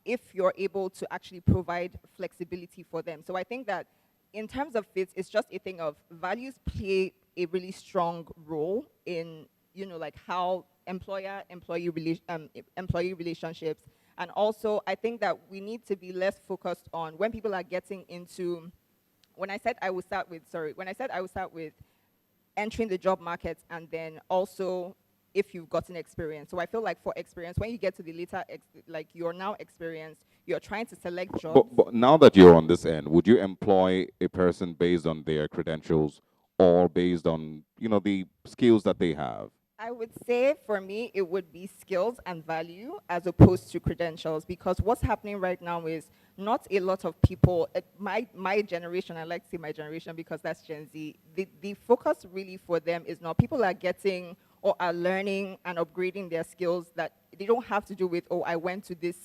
H: If you're able to actually provide flexibility for them. So I think that in terms of fit, it's just a thing of values play a really strong role in, you know, like how employee relationships. And also, I think that we need to be less focused on when people are getting into, when I said I would start with entering the job market, and then also if you've gotten experience. So I feel like for experience, when you get to the later, like you're now experienced, you're trying to select jobs.
A: But now that you're on this end, would you employ a person based on their credentials or based on, you know, the skills that they have?
H: I would say for me, it would be skills and value as opposed to credentials, because what's happening right now is not a lot of people, my generation, I like to say my generation because that's Gen Z, the focus really for them is not, people are getting or are learning and upgrading their skills that they don't have to do with, oh, I went to this,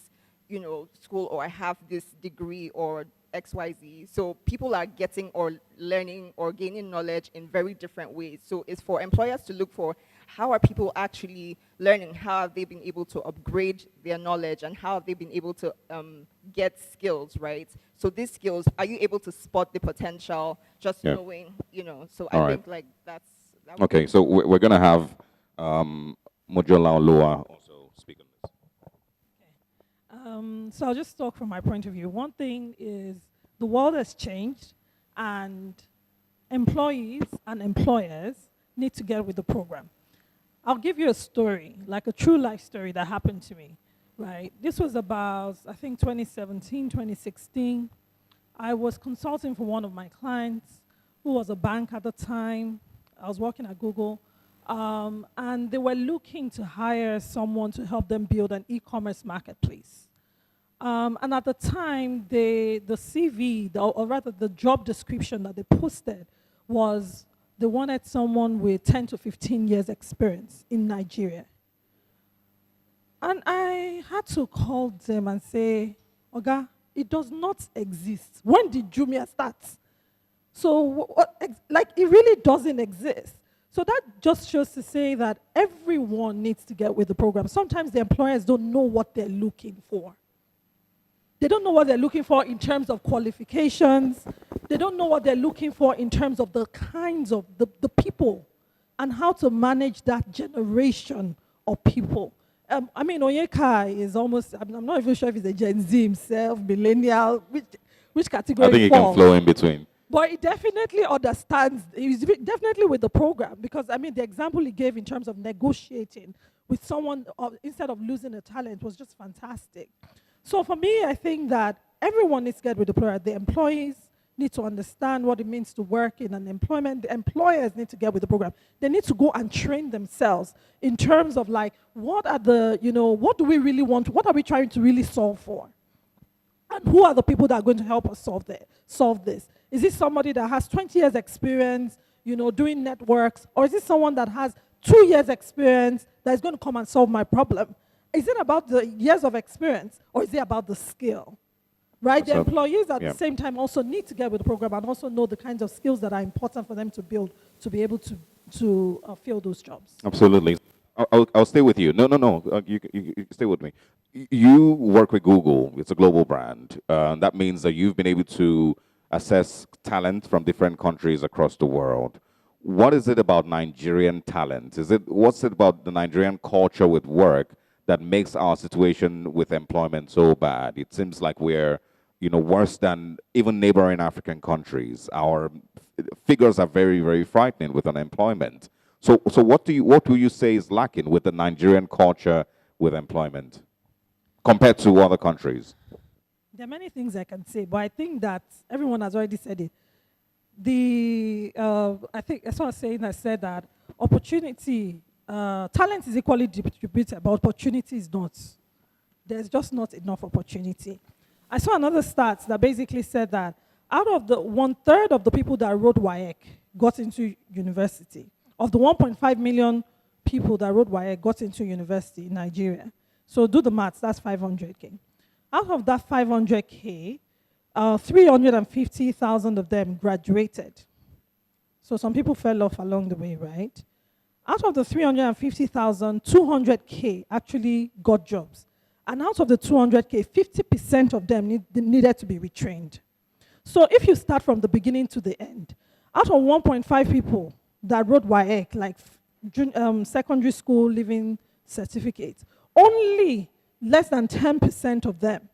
H: you know, school, or I have this degree or XYZ. So people are getting or learning or gaining knowledge in very different ways. So it's for employers to look for, how are people actually learning? How have they been able to upgrade their knowledge, and how have they been able to get skills, right? So these skills, are you able to spot the potential just knowing, you know? So I think like that
A: okay, so we're going to have Mojola Oloa also speak on this.
I: So I'll just talk from my point of view. One thing is the world has changed, and employees and employers need to get with the program. I'll give you a story, like a true life story that happened to me, right? This was about, I think, 2017, 2016. I was consulting for one of my clients who was a bank at the time. I was working at Google. And they were looking to hire someone to help them build an e-commerce marketplace. And at the time, the CV, or rather the job description that they posted was they wanted someone with 10 to 15 years experience in Nigeria. And I had to call them and say, Oga, it does not exist. When did Jumia start? So, like, it really doesn't exist. So that just shows to say that everyone needs to get with the program. Sometimes the employers don't know what they're looking for. They don't know what they're looking for in terms of qualifications. They don't know what they're looking for in terms of the kinds of the people and how to manage that generation of people. I mean, Onyeka is almost, I'm not even sure if he's a Gen Z himself, millennial, which category.
A: I think he can flow in between.
I: But he definitely understands, he's definitely with the program, because, I mean, the example he gave in terms of negotiating with someone instead of losing a talent was just fantastic. So for me, I think that everyone needs to get with the program. The employees need to understand what it means to work in an employment. The employers need to get with the program. They need to go and train themselves in terms of like, what are the, you know, what do we really want? What are we trying to really solve for? And who are the people that are going to help us solve this? Is this somebody that has 20 years experience, you know, doing networks? Or is this someone that has 2 years experience that is going to come and solve my problem? Is it about the years of experience, or is it about the skill? Right? The employees at the same time also need to get with the program and also know the kinds of skills that are important for them to build to be able to fill those jobs.
A: Absolutely. I'll stay with you. No. You stay with me. You work with Google. It's a global brand. That means that you've been able to assess talent from different countries across the world. What is it about Nigerian talent? What's it about the Nigerian culture with work that makes our situation with employment so bad? It seems like we're, worse than even neighboring African countries. Our figures are very, very frightening with unemployment. So what do you say is lacking with the Nigerian culture with employment compared to other countries?
I: There are many things I can say, but I think that everyone has already said it. I think as I was saying, I said that opportunity, talent is equally distributed, but opportunity is not. There's just not enough opportunity. I saw another stat that basically said that out of the 1/3 of the people that wrote WAEC got into university. Of the 1.5 million people that wrote WAEC got into university in Nigeria. So do the maths, that's 500K. Out of that 500K, 350,000 of them graduated. So some people fell off along the way, right? Out of the 350,000, 200K actually got jobs. And out of the 200K, 50% of them needed to be retrained. So if you start from the beginning to the end, out of 1.5 people that wrote WAEC, like secondary school living certificates, only less than 10% of them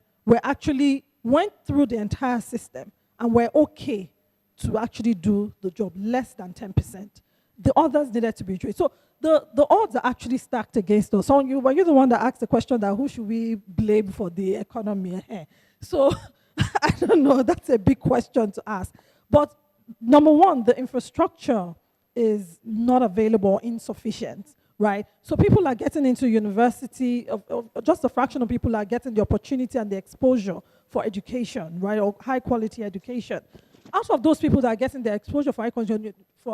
I: went through the entire system and were okay to actually do the job, less than 10%. The others needed to be trained. So the odds are actually stacked against us. So were you the one that asked the question that who should we blame for the economy? So I don't know, that's a big question to ask. But number one, the infrastructure is not available, insufficient, right? So people are getting into university, just a fraction of people are getting the opportunity and the exposure for education, right, or high quality education. Out of those people that are getting the exposure for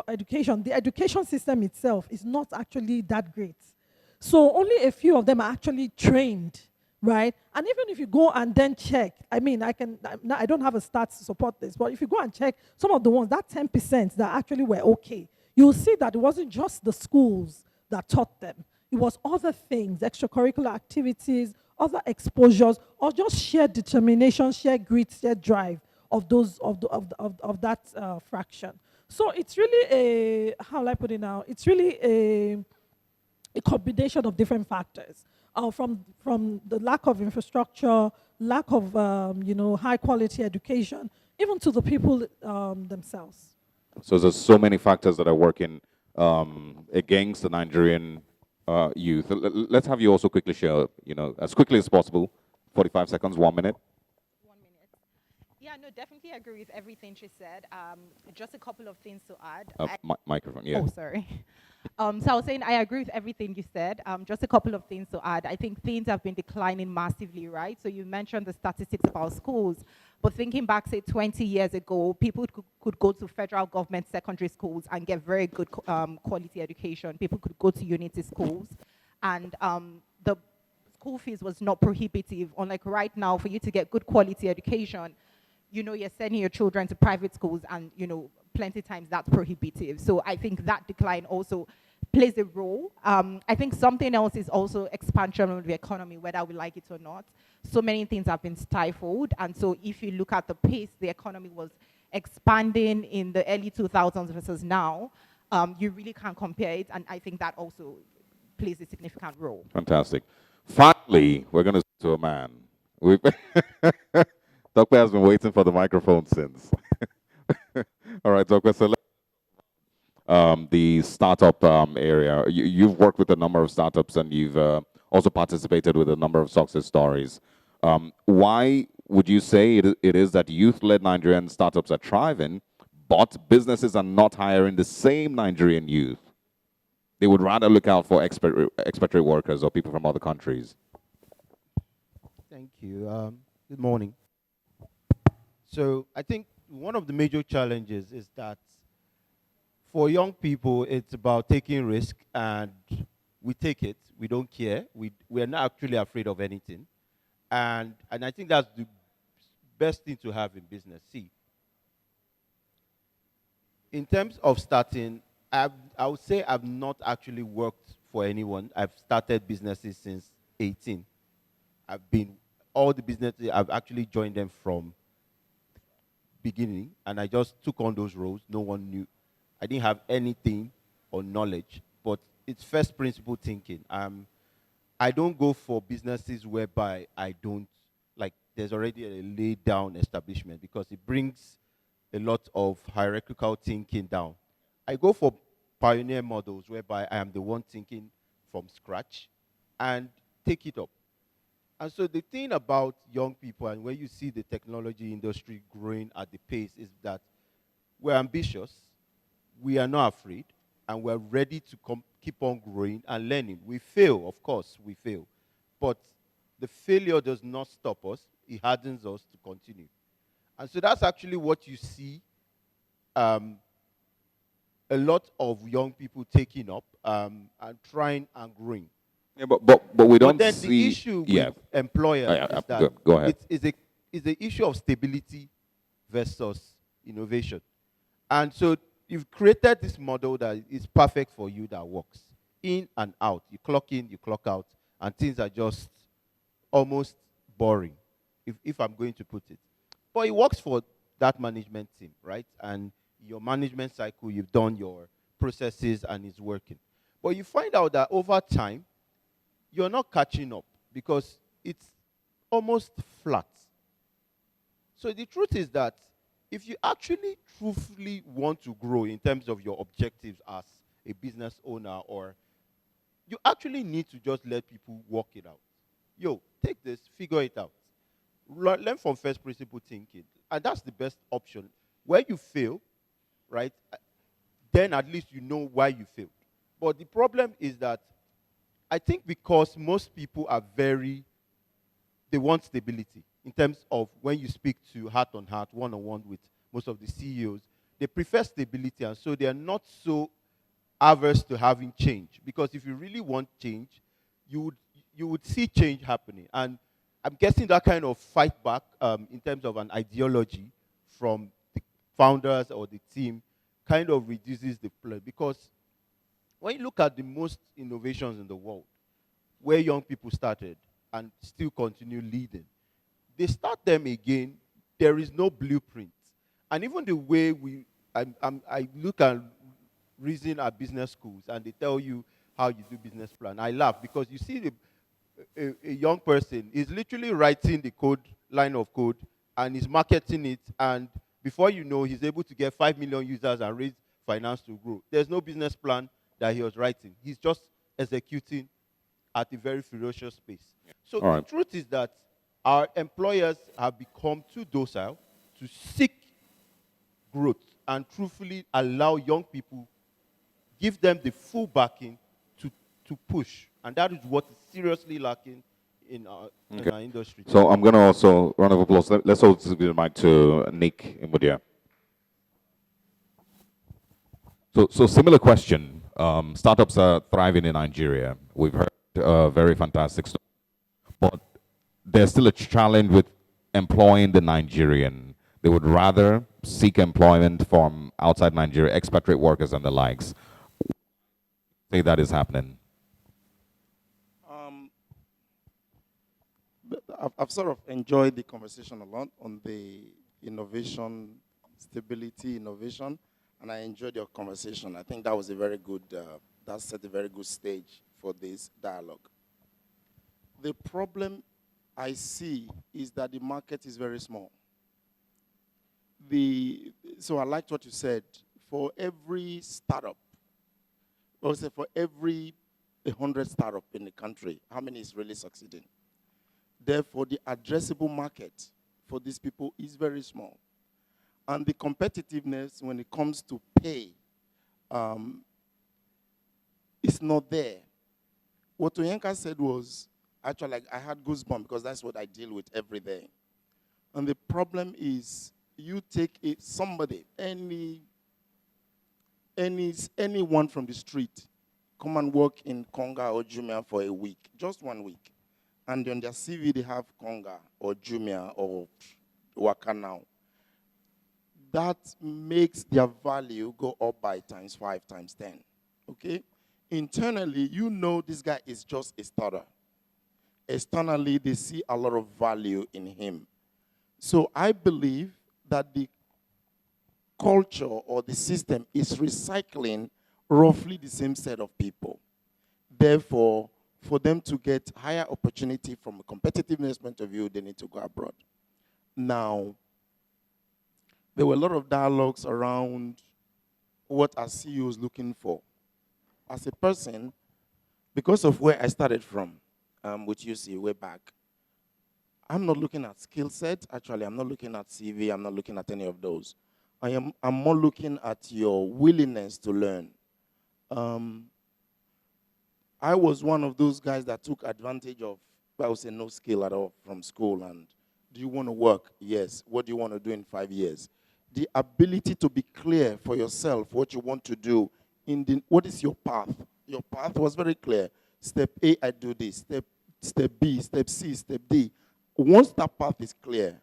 I: education, the education system itself is not actually that great. So only a few of them are actually trained, right? And even if you go and then check, I don't have a stats to support this, but if you go and check some of the ones, that 10% that actually were okay, you'll see that it wasn't just the schools that taught them. It was other things, extracurricular activities, other exposures, or just sheer determination, sheer grit, sheer drive of that fraction. So it's really how will I put it now? It's really a combination of different factors. From the lack of infrastructure, lack of high quality education, even to the people themselves.
A: So there's so many factors that are working against the Nigerian youth. Let's have you also quickly share, as quickly as possible, 45 seconds, 1 minute.
F: 1 minute. Yeah, no, definitely agree with everything she said. Just a couple of things to add.
A: Microphone, yeah.
F: Oh, sorry. So I was saying I agree with everything you said. Just a couple of things to add. I think things have been declining massively, right? So you mentioned the statistics about schools, but thinking back, say, 20 years ago, people could go to federal government secondary schools and get very good quality education. People could go to unity schools, and the school fees was not prohibitive. Unlike right now, for you to get good quality education, you're sending your children to private schools, and plenty times that's prohibitive. So I think that decline also plays a role. I think something else is also expansion of the economy, whether we like it or not. So many things have been stifled, and so if you look at the pace the economy was expanding in the early 2000s versus now, you really can't compare it, and I think that also plays a significant role.
A: Fantastic. Finally, we're going to to a man. Dr. has been waiting for the microphone since. All right, Dr. So the startup area. You've worked with a number of startups, and you've also participated with a number of success stories. Why would you say it is that youth-led Nigerian startups are thriving, but businesses are not hiring the same Nigerian youth? They would rather look out for expatriate workers or people from other countries.
J: Thank you. Good morning. So I think one of the major challenges is that for young people, it's about taking risk, and we take it. We don't care. We're not actually afraid of anything. And I think that's the best thing to have in business. See, in terms of starting, I would say I've not actually worked for anyone. I've started businesses since 18. All the businesses, I've actually joined them from beginning, and I just took on those roles. No one knew. I didn't have anything or knowledge, but it's first principle thinking. I don't go for businesses whereby I don't, like, there's already a laid down establishment because it brings a lot of hierarchical thinking down. I go for pioneer models whereby I am the one thinking from scratch and take it up. And so the thing about young people and when you see the technology industry growing at the pace is that we're ambitious, we are not afraid, and we're ready to keep on growing and learning. We fail, of course, we fail. But the failure does not stop us. It hardens us to continue. And so that's actually what you see a lot of young people taking up and trying and growing.
A: Yeah, but we don't
J: But then
A: see.
J: the issue with employers is that
A: go ahead.
J: it's the issue of stability versus innovation. And so you've created this model that is perfect for you that works in and out. You clock in, you clock out, and things are just almost boring, if I'm going to put it. But it works for that management team, right? And your management cycle, you've done your processes and it's working. But you find out that over time, you're not catching up because it's almost flat. So the truth is that if you actually truthfully want to grow in terms of your objectives as a business owner, or you actually need to just let people work it out. Yo, take this, figure it out. Learn from first principle thinking. And that's the best option. Where you fail, right, then at least you know why you failed. But the problem is that I think because most people are they want stability in terms of when you speak to heart on heart, one-on-one with most of the CEOs, they prefer stability, and so they are not so averse to having change. Because if you really want change, you would see change happening. And I'm guessing that kind of fight back in terms of an ideology from the founders or the team kind of reduces the play. Because when you look at the most innovations in the world, where young people started and still continue leading, they start them again, there is no blueprint. And even the way I look at reason at business schools and they tell you how you do business plan, I laugh because you see a young person is literally writing the line of code, and he's marketing it, and before you know, he's able to get 5 million users and raise finance to grow. There's no business plan that he was writing. He's just executing at a very ferocious pace. So the truth is that our employers have become too docile to seek growth and truthfully allow young people, give them the full backing to push. And that is what is seriously lacking in our industry.
A: So I'm going to also, round of applause. Let's also give the mic to Nick Imudia. So similar question. Startups are thriving in Nigeria. We've heard a very fantastic story. But there's still a challenge with employing the Nigerian. They would rather seek employment from outside Nigeria, expatriate workers and the likes. Say that is happening.
K: I've sort of enjoyed the conversation a lot on the innovation, stability, innovation, and I enjoyed your conversation. I think that was a very good, that set a very good stage for this dialogue. The problem I see is that the market is very small. So I liked what you said. For every startup, or say for every 100 startup in the country, how many is really succeeding? Therefore, the addressable market for these people is very small. And the competitiveness when it comes to pay is not there. What Oyenka said was, actually, like, I had goosebumps because that's what I deal with every day. And the problem is, you take somebody, anyone from the street, come and work in Konga or Jumia for a week, just 1 week. And on their CV, they have Konga or Jumia or Wakanao. That makes their value go up by times 5, times 10. Okay? Internally, you know this guy is just a starter. Externally, they see a lot of value in him. So I believe that the culture or the system is recycling roughly the same set of people. Therefore, For them to get higher opportunity from a competitiveness point of view, they need to go abroad. Now, there were a lot of dialogues around what are CEOs looking for. As a person, because of where I started from, with UC way back, I'm not looking at skill set. Actually, I'm not looking at CV. I'm not looking at any of those. I'm more looking at your willingness to learn. I was one of those guys that took advantage of, I would say, no skill at all from school. And do you want to work? Yes. What do you want to do in 5 years? The ability to be clear for yourself what you want to do, what is your path? Your path was very clear. Step A, I do this. Step B, step C, step D. Once that path is clear,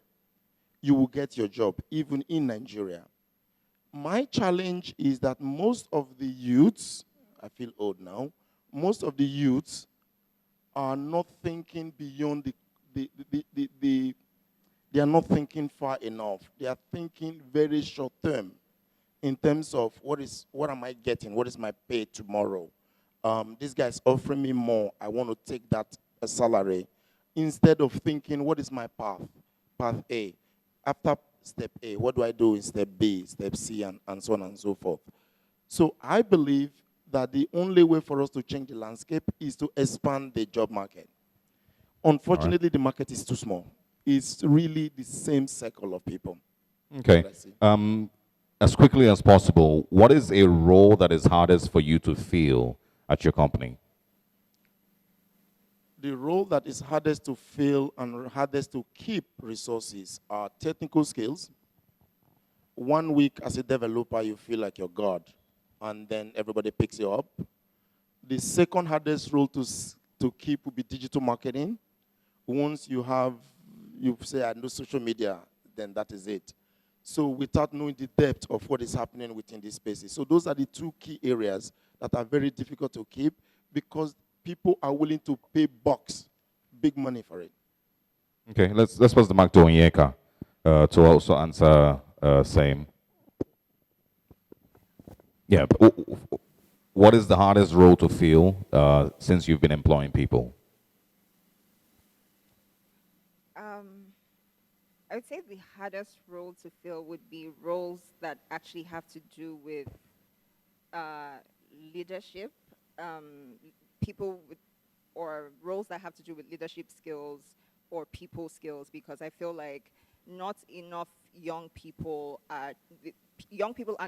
K: you will get your job, even in Nigeria. My challenge is that most of the youths, I feel old now, most of the youths are not thinking beyond they are not thinking far enough. They are thinking very short term in terms of what am I getting? What is my pay tomorrow? This guy is offering me more. I want to take that salary. Instead of thinking, what is my path? Path A. After step A, what do I do in step B, step C, and so on and so forth? So I believe that the only way for us to change the landscape is to expand the job market. Unfortunately, the market is too small. It's really the same circle of people.
A: Okay. As quickly as possible, what is a role that is hardest for you to fill at your company?
K: The role that is hardest to fill and hardest to keep resources are technical skills. 1 week as a developer, you feel like you're God, and then everybody picks you up. The second hardest role to keep will be digital marketing. Once you say, I know social media, then that is it. So without knowing the depth of what is happening within these spaces. So those are the two key areas that are very difficult to keep because people are willing to pay big money for it.
A: Okay, let's pass the mic to Onyeka to also answer same. Yeah, what is the hardest role to fill since you've been employing people?
H: I would say the hardest role to fill would be roles that actually have to do with leadership, or roles that have to do with leadership skills or people skills, because I feel like not enough young people are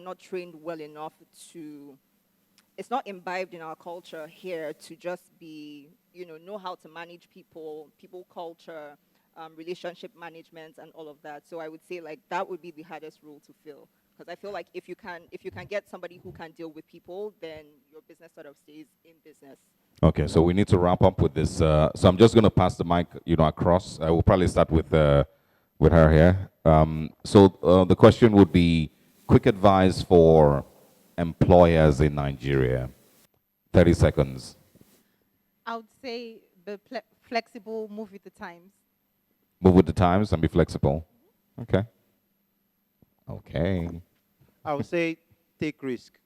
H: not trained well enough to, it's not imbibed in our culture here to just be, know how to manage people culture, relationship management and all of that. So I would say like that would be the hardest role to fill. Because I feel like if you can get somebody who can deal with people, then your business sort of stays in business.
A: Okay, so we need to wrap up with this. So I'm just going to pass the mic, across. I will probably start with her here. So the question would be, quick advice for employers in Nigeria. 30 seconds.
F: I would say be flexible, move with the times.
A: Move with the times and be flexible. Okay. Okay.
J: I would say take risk,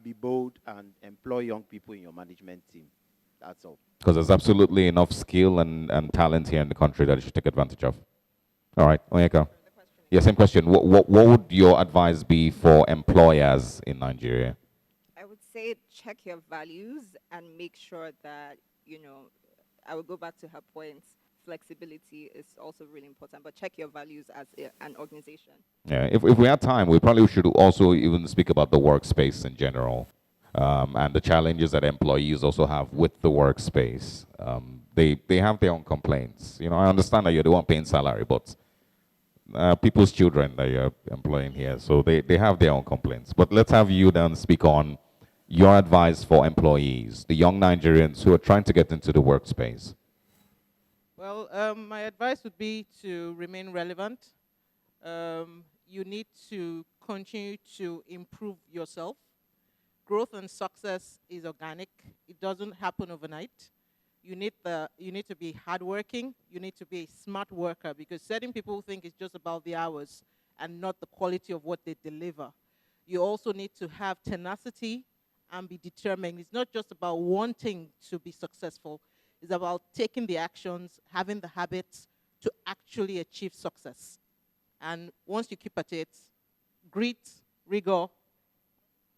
J: be bold, and employ young people in your management team. That's all.
A: Because there's absolutely enough skill and talent here in the country that you should take advantage of. All right, Onyeka. Yeah, same question. What would your advice be for employers in Nigeria?
H: I would say check your values and make sure that, I would go back to her points. Flexibility is also really important, but check your values as an organization.
A: Yeah, if we had time, we probably should also even speak about the workspace in general, and the challenges that employees also have with the workspace. They have their own complaints. I understand that you're the one paying salary, but people's children that you're employing here, so they have their own complaints. But let's have you then speak on your advice for employees, the young Nigerians who are trying to get into the workspace.
G: Well, my advice would be to remain relevant. You need to continue to improve yourself. Growth and success is organic. It doesn't happen overnight. You need to be hardworking. You need to be a smart worker, because certain people think it's just about the hours and not the quality of what they deliver. You also need to have tenacity and be determined. It's not just about wanting to be successful. It's about taking the actions, having the habits to actually achieve success. And once you keep at it, grit, rigor,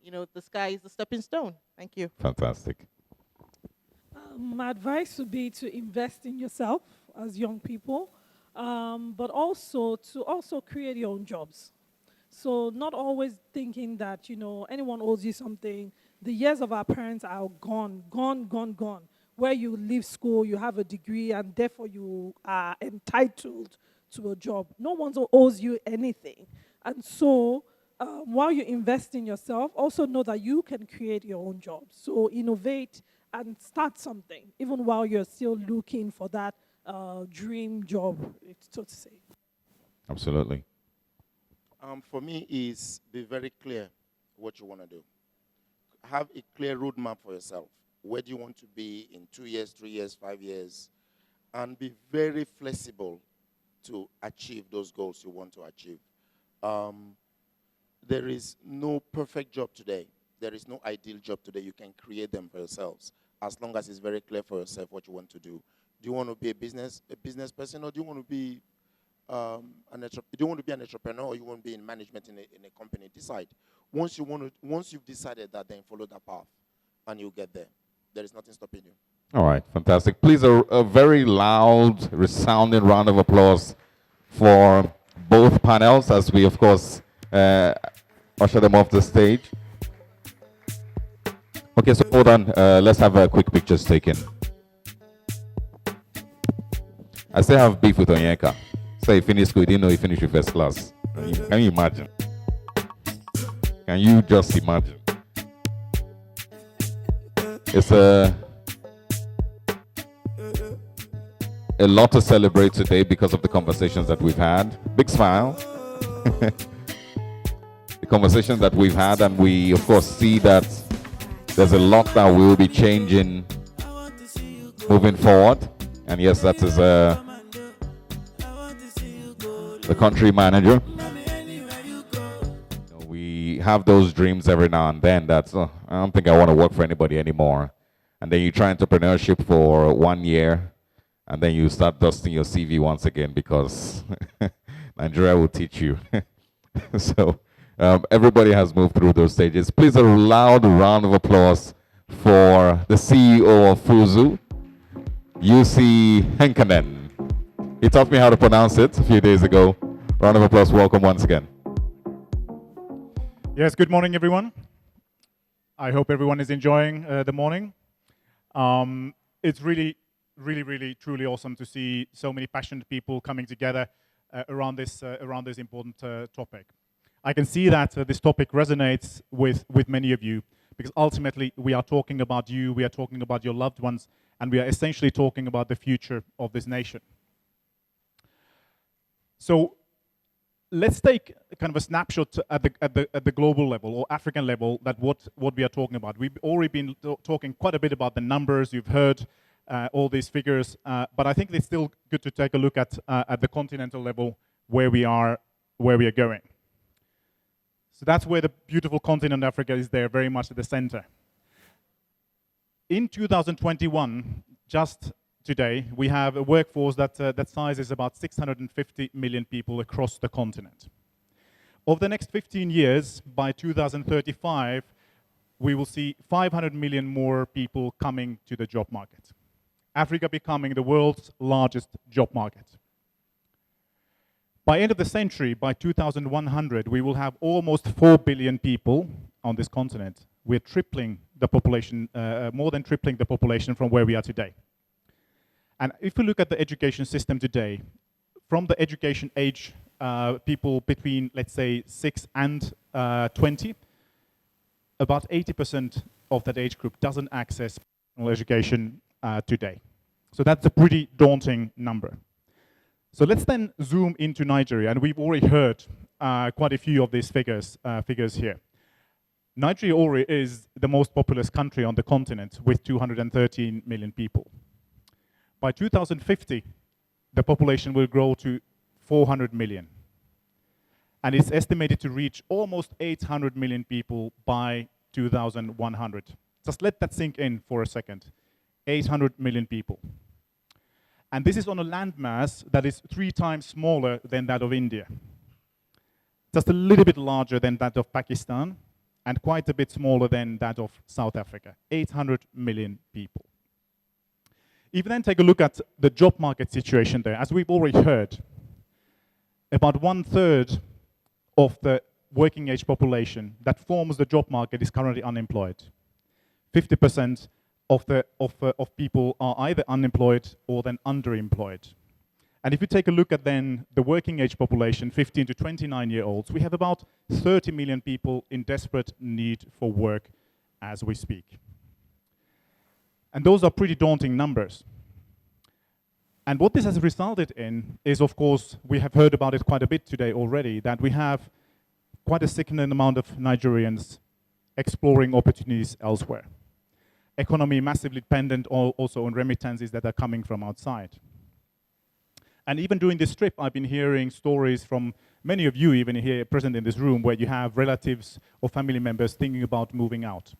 G: you know, the sky is the stepping stone. Thank you.
A: Fantastic.
I: My advice would be to invest in yourself as young people, but also to create your own jobs. So not always thinking that, you know, anyone owes you something. The years of our parents are gone, gone, gone, gone. Where you leave school, you have a degree, and therefore you are entitled to a job. No one owes you anything. And so while you invest in yourself, also know that you can create your own job. So innovate and start something, even while you're still looking for that dream job, so to say.
A: Absolutely.
K: For me, is be very clear what you want to do. Have a clear roadmap for yourself. Where do you want to be in 2 years, 3 years, 5 years? And be very flexible to achieve those goals you want to achieve. There is no perfect job today. There is no ideal job today. You can create them for yourselves, as long as it's very clear for yourself what you want to do. Do you want to be a business person, or do you want to be do you want to be an entrepreneur, or you want to be in management in a company? Decide. Once you've decided that, then follow that path, and you'll get there. There is nothing stopping you.
A: All right, fantastic. Please, a very loud, resounding round of applause for both panels as we, of course, usher them off the stage. Okay, so hold on. Let's have a quick pictures taken. I still have beef with Onyeka. So he finished school, he didn't know he finished with first class. Can you imagine? Can you just imagine? It's a lot to celebrate today because of the conversations that we've had. Big smile. The conversations that we've had, and we of course see that there's a lot that will be changing moving forward. And yes, that is the country manager. We have those dreams every now and then that I don't think I want to work for anybody anymore. And then you try entrepreneurship for 1 year, and then you start dusting your CV once again because Nigeria will teach you. So everybody has moved through those stages. Please, a loud round of applause for the CEO of Fuzu, UC Henkanen. He taught me how to pronounce it a few days ago. Round of applause. Welcome once again.
L: Yes, good morning, everyone. I hope everyone is enjoying the morning. It's really, truly awesome to see so many passionate people coming together around this important topic. I can see that this topic resonates with many of you, because ultimately we are talking about you, we are talking about your loved ones, and we are essentially talking about the future of this nation. So let's take kind of a snapshot at the global level or African level that what we are talking about. We've already been talking quite a bit about the numbers. You've heard all these figures, but I think it's still good to take a look at the continental level where we are going. So that's where the beautiful continent Africa is there, very much at the center. In 2021, just today, we have a workforce that size is about 650 million people across the continent. Over the next 15 years, by 2035, we will see 500 million more people coming to the job market. Africa becoming the world's largest job market. By end of the century, by 2100, we will have almost 4 billion people on this continent. We're tripling the population, more than tripling the population from where we are today. And if we look at the education system today, from the education age, people between, let's say, 6 and 20, about 80% of that age group doesn't access professional education today. So that's a pretty daunting number. So let's then zoom into Nigeria, and we've already heard quite a few of these figures here. Nigeria already is the most populous country on the continent with 213 million people. By 2050, the population will grow to 400 million. And it's estimated to reach almost 800 million people by 2100. Just let that sink in for a second. 800 million people. And this is on a landmass that is 3 times smaller than that of India. Just a little bit larger than that of Pakistan, and quite a bit smaller than that of South Africa. 800 million people. If you then take a look at the job market situation there, as we've already heard, about 1/3 of the working age population that forms the job market is currently unemployed. 50% of people are either unemployed or then underemployed. And if you take a look at then the working age population, 15 to 29-year-olds, we have about 30 million people in desperate need for work as we speak. And those are pretty daunting numbers. And what this has resulted in is, of course, we have heard about it quite a bit today already, that we have quite a sickening amount of Nigerians exploring opportunities elsewhere. Economy massively dependent also on remittances that are coming from outside. And even during this trip, I've been hearing stories from many of you, even here present in this room, where you have relatives or family members thinking about moving out.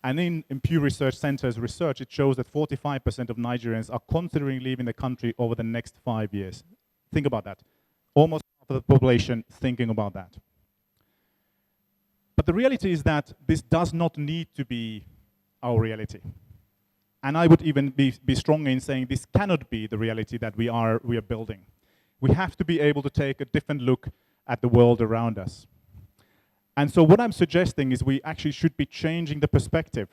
L: And in Pew Research Center's research, it shows that 45% of Nigerians are considering leaving the country over the next 5 years. Think about that. Almost half of the population thinking about that. But the reality is that this does not need to be our reality. And I would even be strong in saying this cannot be the reality that we are building. We have to be able to take a different look at the world around us. And so what I'm suggesting is we actually should be changing the perspective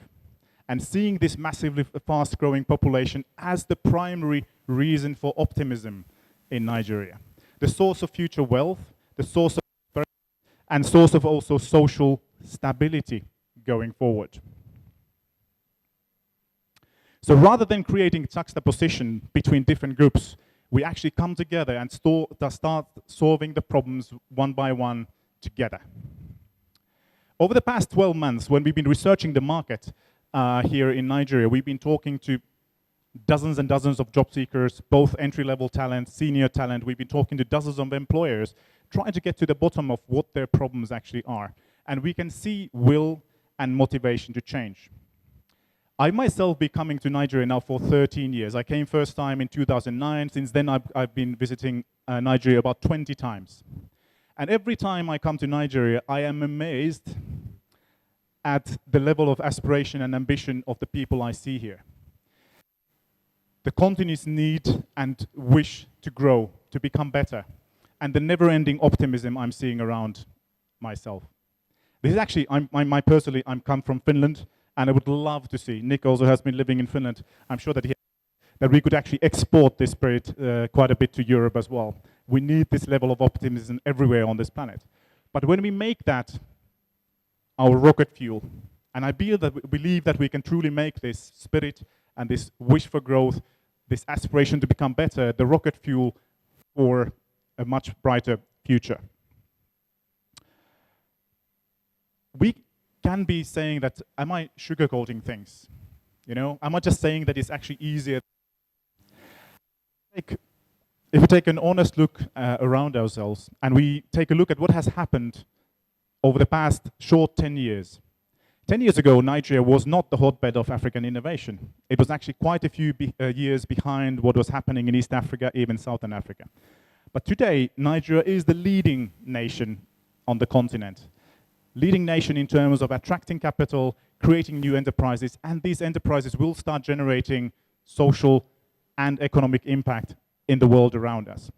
L: and seeing this massively fast-growing population as the primary reason for optimism in Nigeria. The source of future wealth, the source of and source of also social stability going forward. So rather than creating juxtaposition between different groups, we actually come together and start solving the problems one by one together. Over the past 12 months, when we've been researching the market here in Nigeria, we've been talking to dozens and dozens of job seekers, both entry-level talent, senior talent. We've been talking to dozens of employers, trying to get to the bottom of what their problems actually are. And we can see will and motivation to change. I myself been coming to Nigeria now for 13 years. I came first time in 2009. Since then, I've been visiting Nigeria about 20 times. And every time I come to Nigeria, I am amazed at the level of aspiration and ambition of the people I see here. The continuous need and wish to grow, to become better, and the never-ending optimism I'm seeing around myself. This is actually, I come from Finland, and I would love to see, Nick also has been living in Finland, I'm sure that we could actually export this spirit quite a bit to Europe as well. We need this level of optimism everywhere on this planet. But when we make that our rocket fuel, and I believe that we can truly make this spirit and this wish for growth, this aspiration to become better, the rocket fuel for a much brighter future. We can be saying that, am I sugarcoating things? You know, am I just saying that it's actually easier? If we take an honest look around ourselves and we take a look at what has happened over the past short 10 years. 10 years ago, Nigeria was not the hotbed of African innovation. It was actually quite a few years behind what was happening in East Africa, even Southern Africa. But today, Nigeria is the leading nation on the continent. Leading nation in terms of attracting capital, creating new enterprises, and these enterprises will start generating social and economic impact in the world around us.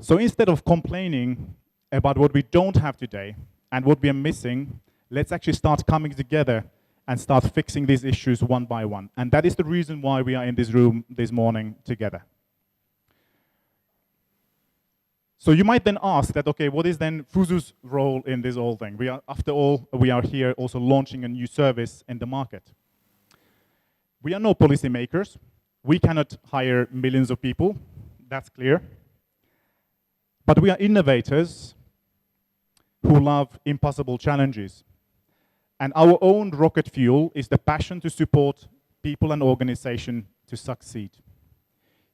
L: So instead of complaining about what we don't have today and what we are missing, let's actually start coming together and start fixing these issues one by one. And that is the reason why we are in this room this morning together. So you might then ask that, okay, what is then Fuzu's role in this whole thing? After all, we are here also launching a new service in the market. We are no policymakers. We cannot hire millions of people, that's clear. But we are innovators who love impossible challenges. And our own rocket fuel is the passion to support people and organizations to succeed.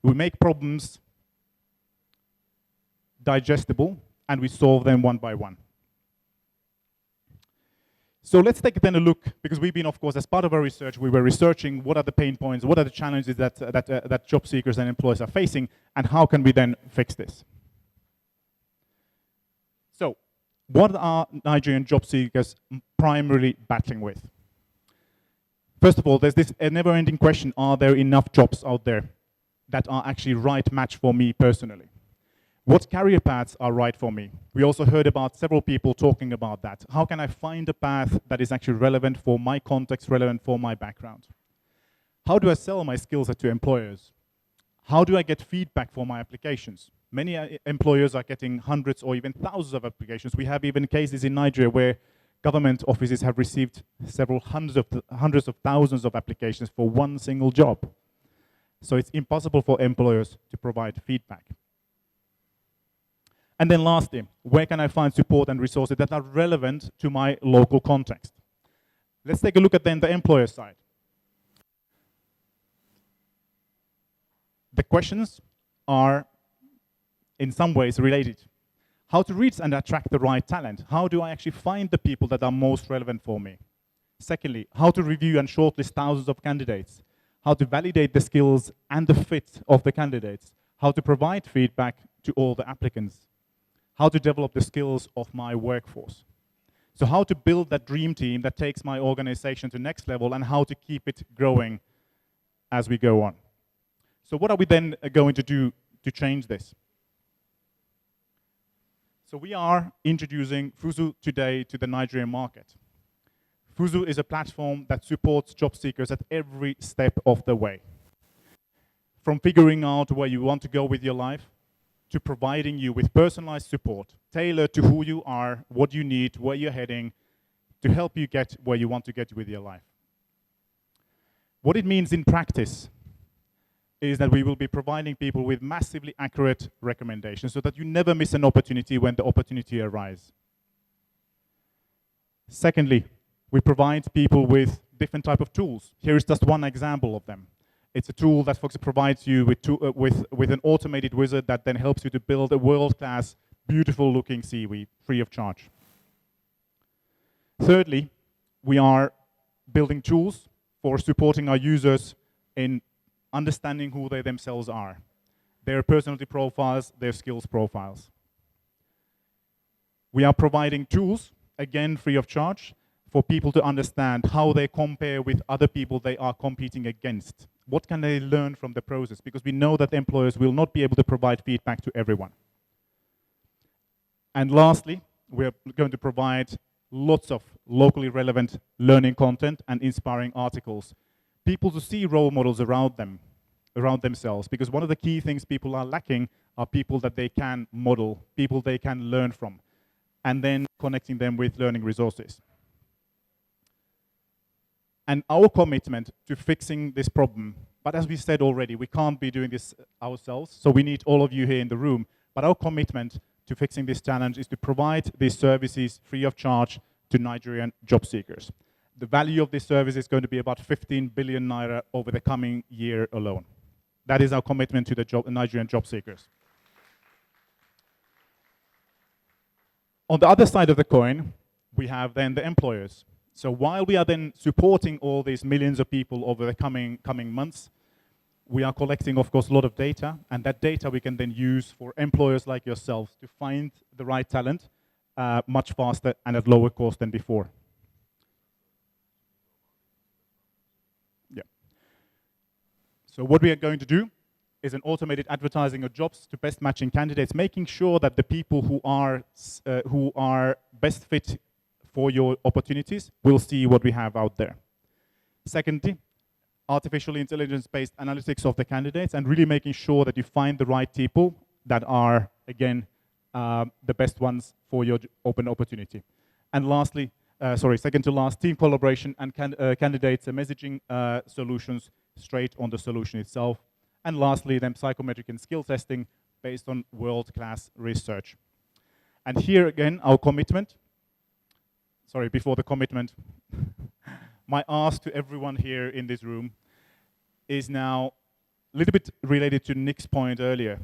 L: We make problems digestible, and we solve them one by one. So let's take then a look, because we've been, of course, as part of our research, we were researching what are the pain points, what are the challenges that job seekers and employers are facing, and how can we then fix this? So, what are Nigerian job seekers primarily battling with? First of all, there's this never-ending question, are there enough jobs out there that are actually right match for me personally? What career paths are right for me? We also heard about several people talking about that. How can I find a path that is actually relevant for my context, relevant for my background? How do I sell my skills to employers? How do I get feedback for my applications? Many employers are getting hundreds or even thousands of applications. We have even cases in Nigeria where government offices have received several hundreds of thousands of applications for one single job. So it's impossible for employers to provide feedback. And then lastly, where can I find support and resources that are relevant to my local context? Let's take a look at then the employer side. The questions are in some ways related. How to reach and attract the right talent? How do I actually find the people that are most relevant for me? Secondly, how to review and shortlist thousands of candidates? How to validate the skills and the fit of the candidates? How to provide feedback to all the applicants? How to develop the skills of my workforce? So how to build that dream team that takes my organization to the next level, and how to keep it growing as we go on. So what are we then going to do to change this? So we are introducing Fuzu today to the Nigerian market. Fuzu is a platform that supports job seekers at every step of the way. From figuring out where you want to go with your life, to providing you with personalized support, tailored to who you are, what you need, where you're heading, to help you get where you want to get with your life. What it means in practice is that we will be providing people with massively accurate recommendations so that you never miss an opportunity when the opportunity arises. Secondly, we provide people with different type of tools. Here is just one example of them. It's a tool that provides you with an automated wizard that then helps you to build a world-class, beautiful-looking CV free of charge. Thirdly, we are building tools for supporting our users in understanding who they themselves are, their personality profiles, their skills profiles. We are providing tools, again free of charge, for people to understand how they compare with other people they are competing against. What can they learn from the process? Because we know that employers will not be able to provide feedback to everyone. And lastly, we're going to provide lots of locally relevant learning content and inspiring articles. People to see role models around themselves, because one of the key things people are lacking are people that they can model, people they can learn from, and then connecting them with learning resources. And our commitment to fixing this problem, but as we said already, we can't be doing this ourselves, so we need all of you here in the room, but our commitment to fixing this challenge is to provide these services free of charge to Nigerian job seekers. The value of this service is going to be about 15 billion naira over the coming year alone. That is our commitment to the Nigerian job seekers. On the other side of the coin, we have then the employers. So while we are then supporting all these millions of people over the coming months, we are collecting, of course, a lot of data, and that data we can then use for employers like yourselves to find the right talent much faster and at lower cost than before. Yeah. So what we are going to do is an automated advertising of jobs to best matching candidates, making sure that the people who are best fit for your opportunities will see what we have out there. Secondly, artificial intelligence-based analytics of the candidates and really making sure that you find the right people that are, again, the best ones for your open opportunity. And lastly, second to last, team collaboration and candidates messaging solutions straight on the solution itself. And lastly, then psychometric and skill testing based on world-class research. And here again, our commitment. Sorry, before the commitment, my ask to everyone here in this room is now a little bit related to Nick's point earlier.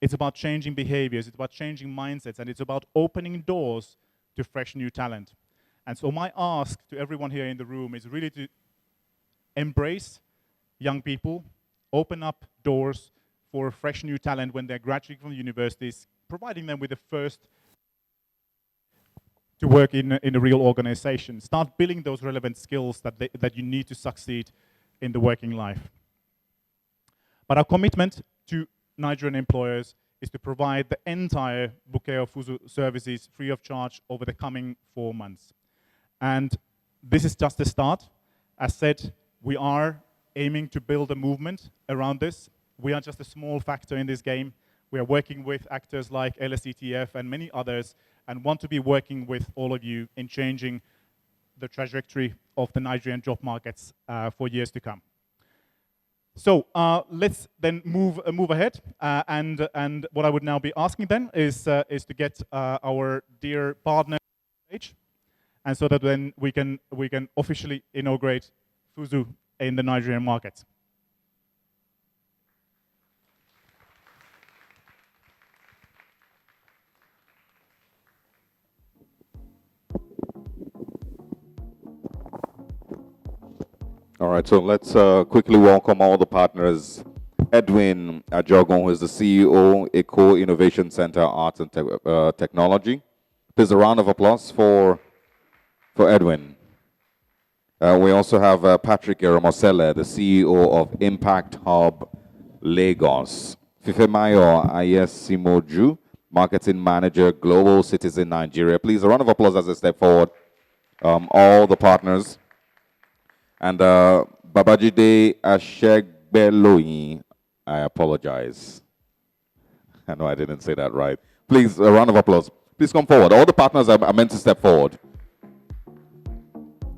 L: It's about changing behaviors, it's about changing mindsets, and it's about opening doors to fresh new talent. And so my ask to everyone here in the room is really to embrace young people, open up doors for fresh new talent when they're graduating from universities, providing them with the first to work in a real organization. Start building those relevant skills that you need to succeed in the working life. But our commitment to Nigerian employers is to provide the entire bouquet of Fuzu services free of charge over the coming 4 months. And this is just the start. As said, we are aiming to build a movement around this. We are just a small factor in this game. We are working with actors like LSETF and many others, and want to be working with all of you in changing the trajectory of the Nigerian job markets for years to come. So let's then move ahead, and what I would now be asking then is to get our dear partner on stage, and so that then we can officially inaugurate Fuzu in the Nigerian market.
A: All right, so let's quickly welcome all the partners. Edwin Ajogon, who is the CEO, Eco Innovation Center, Arts and Technology. Please a round of applause for Edwin. We also have Patrick Eromosele, the CEO of Impact Hub Lagos. Fifemayo Ayesimoju, Marketing Manager, Global Citizen Nigeria. Please a round of applause as they step forward. All the partners. And Babajide Ashegbeloyi, I apologize. I know I didn't say that right. Please, a round of applause. Please come forward. All the partners are meant to step forward.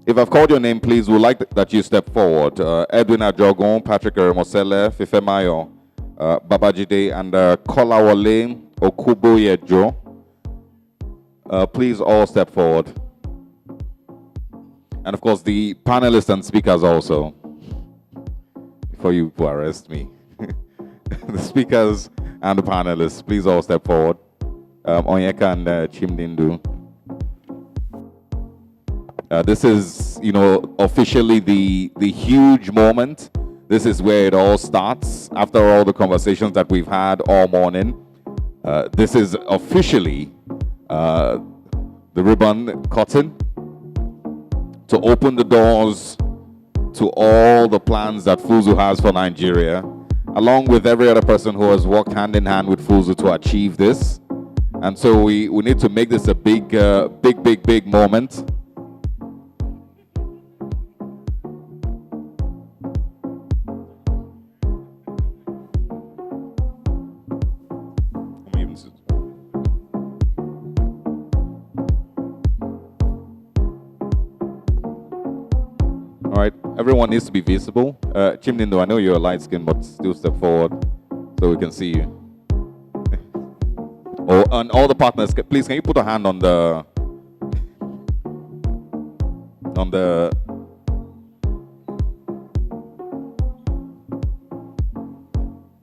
A: If I've called your name, please, we'd like that you step forward. Edwin Ajogon, Patrick Eremosele, Fifemayo, Babajide, and Kolawole Okuboyejo. Please all step forward. And of course, the panelists and speakers also. Before you arrest me. The speakers and the panelists, please all step forward. Onyeka and Chimdindu. This is, officially the huge moment. This is where it all starts. After all the conversations that we've had all morning, this is officially the ribbon cutting to open the doors to all the plans that Fuzu has for Nigeria, along with every other person who has worked hand in hand with Fuzu to achieve this. And so we need to make this a big moment. All right, everyone needs to be visible. Chimnindo, I know you're light skinned, but still step forward so we can see you. And all the partners, please, can you put a hand on the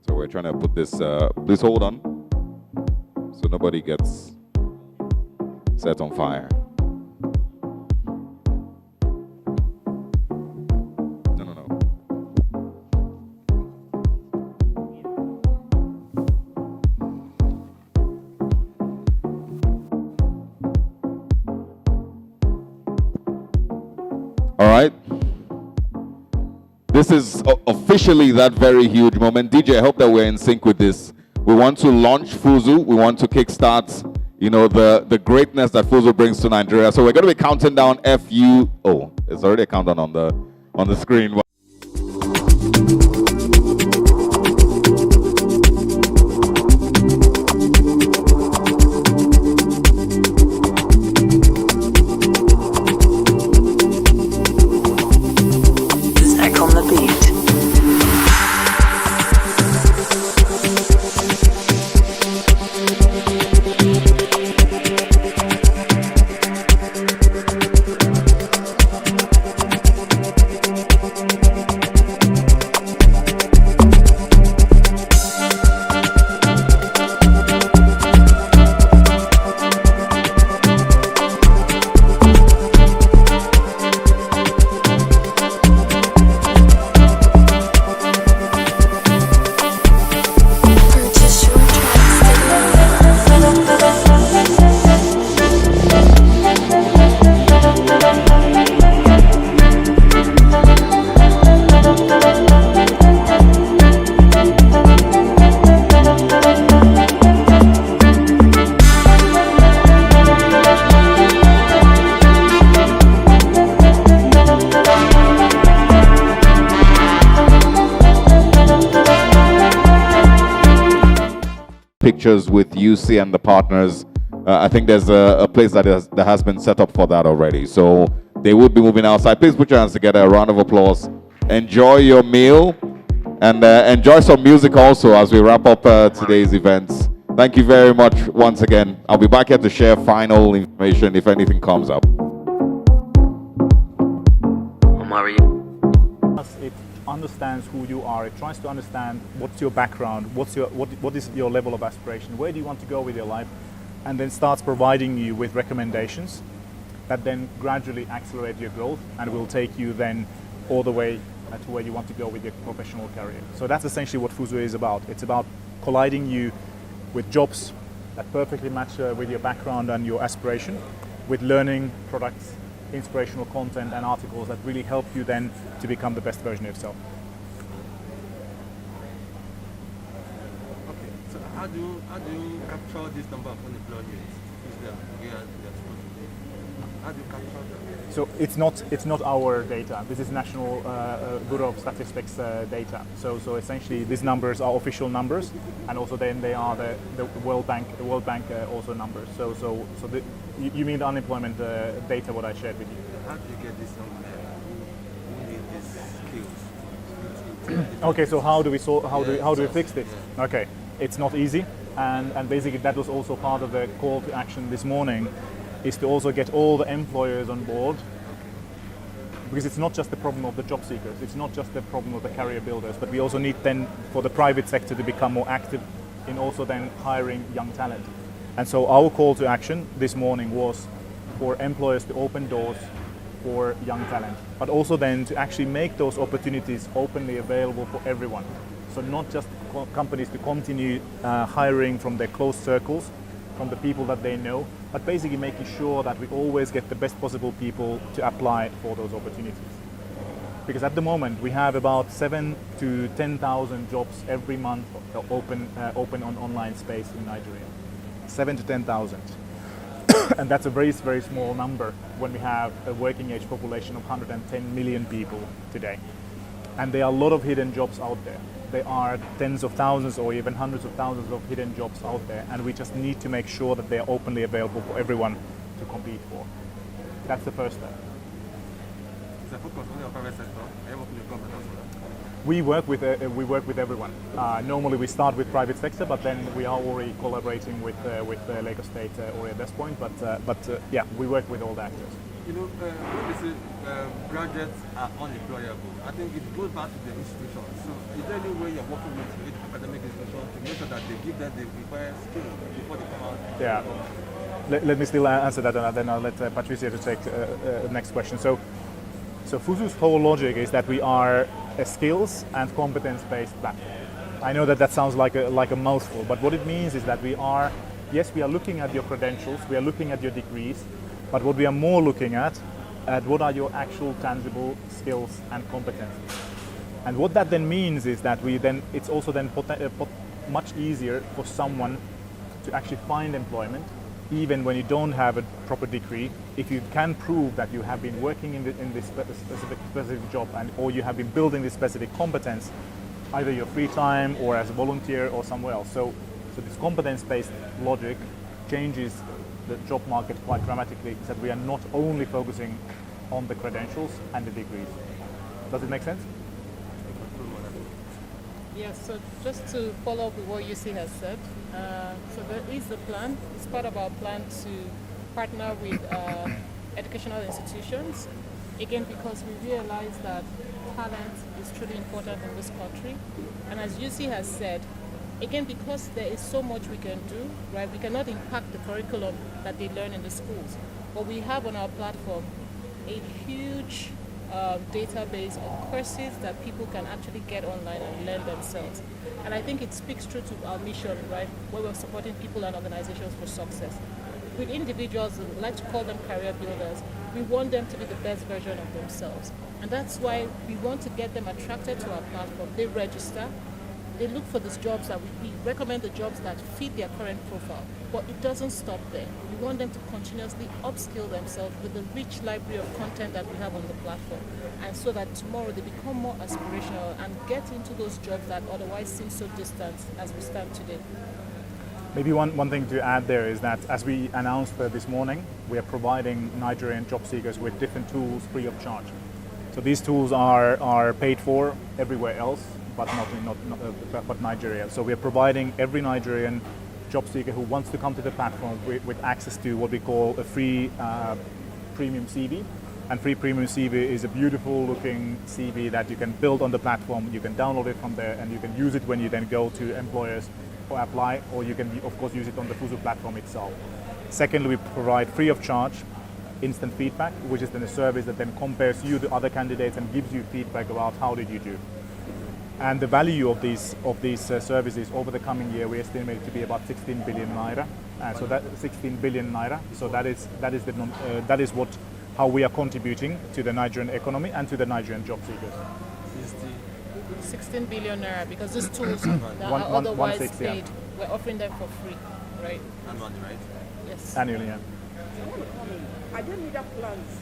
A: so we're trying to put this, please hold on so nobody gets set on fire. This is officially that very huge moment. DJ, I hope that we're in sync with this. We want to launch Fuzu. We want to kickstart, the greatness that Fuzu brings to Nigeria. So we're going to be counting down Oh, it's already a countdown on the screen. features with UC and the partners. I think there's a place that has been set up for that already. So they will be moving outside. Please put your hands together. A round of applause. Enjoy your meal and enjoy some music also as we wrap up today's events. Thank you very much once again. I'll be back here to share final information if anything comes up.
L: It understands who you are. It tries to understand what's your background, what is your level of aspiration, where do you want to go with your life, and then starts providing you with recommendations that then gradually accelerate your growth and will take you then all the way to where you want to go with your professional career. So that's essentially what Fuzu is about. It's about colliding you with jobs that perfectly match with your background and your aspiration, with learning products, inspirational content and articles that really help you then to become the best version of yourself.
M: Okay, so how do you capture this number of unemployment? How do you capture that?
L: So it's not our data. This is National Bureau of Statistics data. So essentially these numbers are official numbers, and also then they are the World Bank also numbers. So you mean the unemployment data what I shared with you?
M: How do you get this number? Who need these skills?
L: Okay, so how do we fix this? Yeah. Okay, it's not easy, and basically that was also part of the call to action this morning, is to also get all the employers on board, because it's not just the problem of the job seekers, it's not just the problem of the career builders, but we also need then for the private sector to become more active in also then hiring young talent. And so our call to action this morning was for employers to open doors for young talent, but also then to actually make those opportunities openly available for everyone. So not just companies to continue hiring from their close circles, from the people that they know, but basically making sure that we always get the best possible people to apply for those opportunities. Because at the moment we have about 7,000 to 10,000 jobs every month open on online space in Nigeria. 7,000 to 10,000. And that's a very, very small number when we have a working age population of 110 million people today. And there are a lot of hidden jobs out there. There are tens of thousands or even hundreds of thousands of hidden jobs out there, and we just need to make sure that they are openly available for everyone to compete for. That's the first step.
M: Is the focus on your private sector? Are you working with government as well?
L: We work with everyone. Normally we start with private sector, but then we are already collaborating with Lagos State already at this point. But yeah, we work with all the actors.
M: You know, when they say graduates are unemployable, I think it goes back to the institution. So is there any way you're working with academic institutions to make sure that they give them the required skills before they come out?
L: Yeah. Let me still answer that, and then I'll let Patricia to take the next question. So Fuzu's whole logic is that we are a skills and competence-based platform. I know that sounds like a mouthful, but what it means is that we are looking at your credentials, we are looking at your degrees, but what we are more looking at what are your actual tangible skills and competencies. And what that then means is that it's also then much easier for someone to actually find employment, even when you don't have a proper degree, if you can prove that you have been working in this specific job, or you have been building this specific competence, either your free time or as a volunteer or somewhere else. So this competence-based logic changes the job market quite dramatically, so that we are not only focusing on the credentials and the degrees. Does it make sense?
B: Yes, so just to follow up with what UC has said, so there is a plan. It's part of our plan to partner with educational institutions, again because we realize that talent is truly important in this country. And as UC has said, again because there is so much we can do, right? We cannot impact the curriculum that they learn in the schools, but we have on our platform a huge database of courses that people can actually get online and learn themselves. And I think it speaks true to our mission, right, where we're supporting people and organizations for success. With individuals, we like to call them career builders, we want them to be the best version of themselves. And that's why we want to get them attracted to our platform. They register, they look for these jobs that we recommend, the jobs that fit their current profile. But it doesn't stop there. We want them to continuously upskill themselves with the rich library of content that we have on the platform. And so that tomorrow they become more aspirational and get into those jobs that otherwise seem so distant as we stand today.
L: Maybe one thing to add there is that, as we announced this morning, we are providing Nigerian job seekers with different tools free of charge. So these tools are paid for everywhere else, but but Nigeria. So we are providing every Nigerian job seeker who wants to come to the platform with access to what we call a free premium CV. And free premium CV is a beautiful looking CV that you can build on the platform. You can download it from there, and you can use it when you then go to employers or apply, or you can of course use it on the Fuzu platform itself. Secondly, we provide free of charge instant feedback, which is then a service that then compares you to other candidates and gives you feedback about how did you do. And the value of these services over the coming year, we estimate to be about 16 billion naira. So that 16 billion naira. So that is how we are contributing to the Nigerian economy and to the Nigerian job seekers.
B: 16 billion naira, because these tools that are otherwise paid, we're offering them for free, right?
M: Annually, right?
B: Yes.
L: Annually, yeah.
N: Are there media plans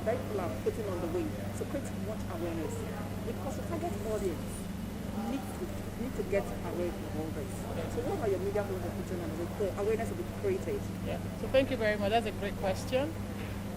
N: that people are putting on the way to create much awareness? Because the target audience need to get aware of all this. So what are your media plans that putting on the way for awareness to be created?
B: Yeah. So thank you very much. That's a great question.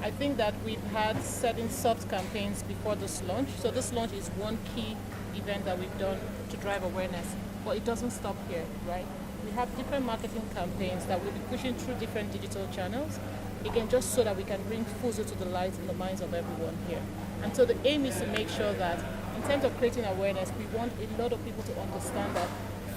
B: I think that we've had certain soft campaigns before this launch. So this launch is one key event that we've done to drive awareness. But it doesn't stop here, right? We have different marketing campaigns that we'll be pushing through different digital channels. Again, just so that we can bring Fuzu to the light in the minds of everyone here. And so the aim is to make sure that in terms of creating awareness, we want a lot of people to understand that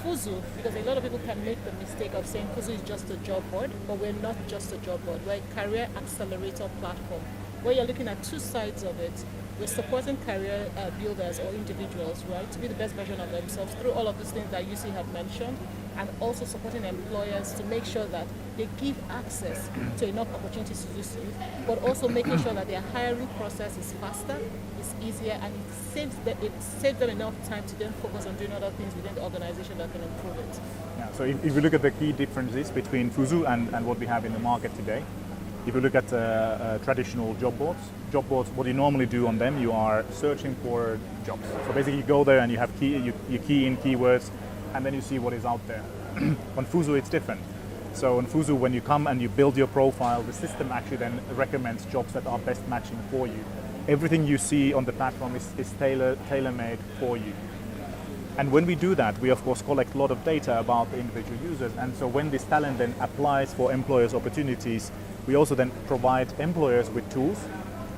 B: Fuzu, because a lot of people can make the mistake of saying Fuzu is just a job board, but we're not just a job board. We're a career accelerator platform where you're looking at two sides of it. We're supporting career builders or individuals, right, to be the best version of themselves through all of these things that UC had mentioned, and also supporting employers to make sure that they give access to enough opportunities to do so, but also making sure that their hiring process is faster, is easier, and it saves them enough time to then focus on doing other things within the organization that can improve it.
L: Yeah, so if you look at the key differences between Fuzu and what we have in the market today, if you look at traditional job boards, what you normally do on them, you are searching for jobs. So basically you go there and you key in keywords, and then you see what is out there. On Fuzu, it's different. So on Fuzu, when you come and you build your profile, the system actually then recommends jobs that are best matching for you. Everything you see on the platform is tailor-made for you. And when we do that, we of course collect a lot of data about the individual users. And so when this talent then applies for employers' opportunities, we also then provide employers with tools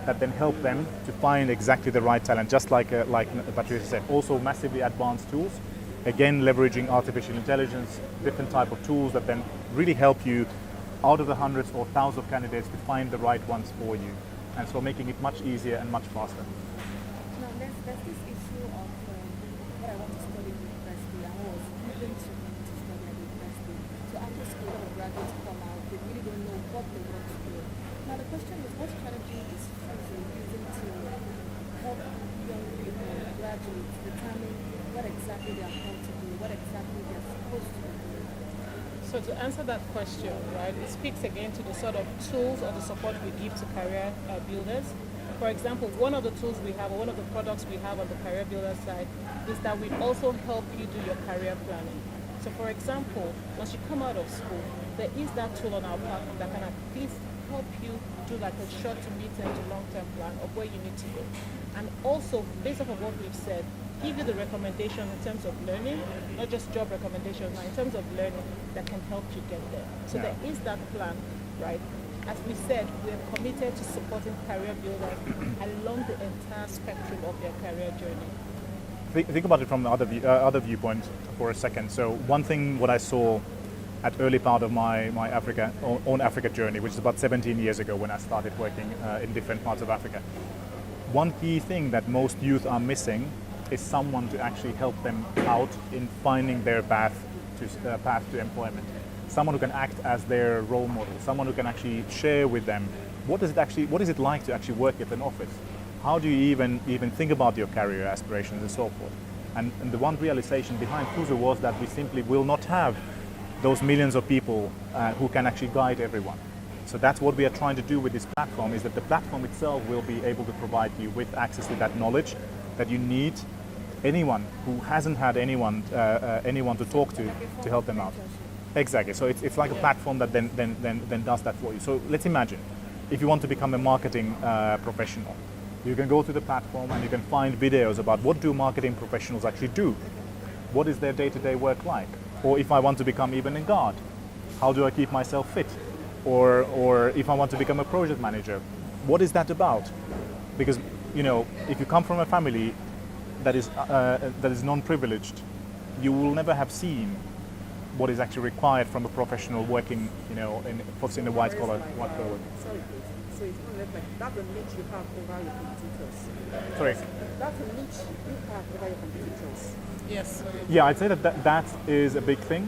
L: that then help them to find exactly the right talent, just like Patricia said. Also massively advanced tools, again leveraging artificial intelligence, different type of tools that then really help you out of the hundreds or thousands of candidates to find the right ones for you. And so making it much easier and much faster.
N: Now there's this issue of what I want to study in university. I was moving to study at university. So after school, a lot of graduates come out, they really don't know what they want to do. Now the question is, what strategy is Fuzu using to help young people, graduates, determine what exactly they are called to do, what exactly they are supposed to do?
B: So to answer that question, right, it speaks again to the sort of tools or the support we give to career builders. For example, one of the tools we have, or one of the products we have on the career builder side, is that we also help you do your career planning. So for example, once you come out of school, there is that tool on our platform that can at least help you do like a short to mid-term to long-term plan of where you need to go. And also, based off of what we've said, give you the recommendation in terms of learning, not just job recommendations, but in terms of learning that can help you get there. So there is that plan, right? As we said, we are committed to supporting career builders along the entire spectrum of their career journey.
L: Think about it from the other viewpoint for a second. So one thing what I saw at early part of my own Africa journey, which is about 17 years ago when I started working in different parts of Africa. One key thing that most youth are missing is someone to actually help them out in finding their path to employment. Someone who can act as their role model, someone who can actually share with them what is it like to actually work at an office? How do you even think about your career aspirations and so forth? And the one realization behind Fuzu was that we simply will not have those millions of people who can actually guide everyone. So that's what we are trying to do with this platform, is that the platform itself will be able to provide you with access to that knowledge that you need. Anyone who hasn't had anyone to talk to help them out. Exactly. So it's like a platform that then does that for you. So let's imagine, if you want to become a marketing professional, you can go to the platform and you can find videos about what do marketing professionals actually do. What is their day-to-day work like? Or if I want to become even a guard, how do I keep myself fit? Or if I want to become a project manager, what is that about? Because if you come from a family that is non-privileged, you will never have seen what is actually required from a professional working, in the white collar work.
O: Sorry, please. So it's more or less like that's a niche you have over your competitors.
L: Sorry.
O: That's a niche you have over your competitors.
B: Yes.
L: Yeah, I'd say that is a big thing.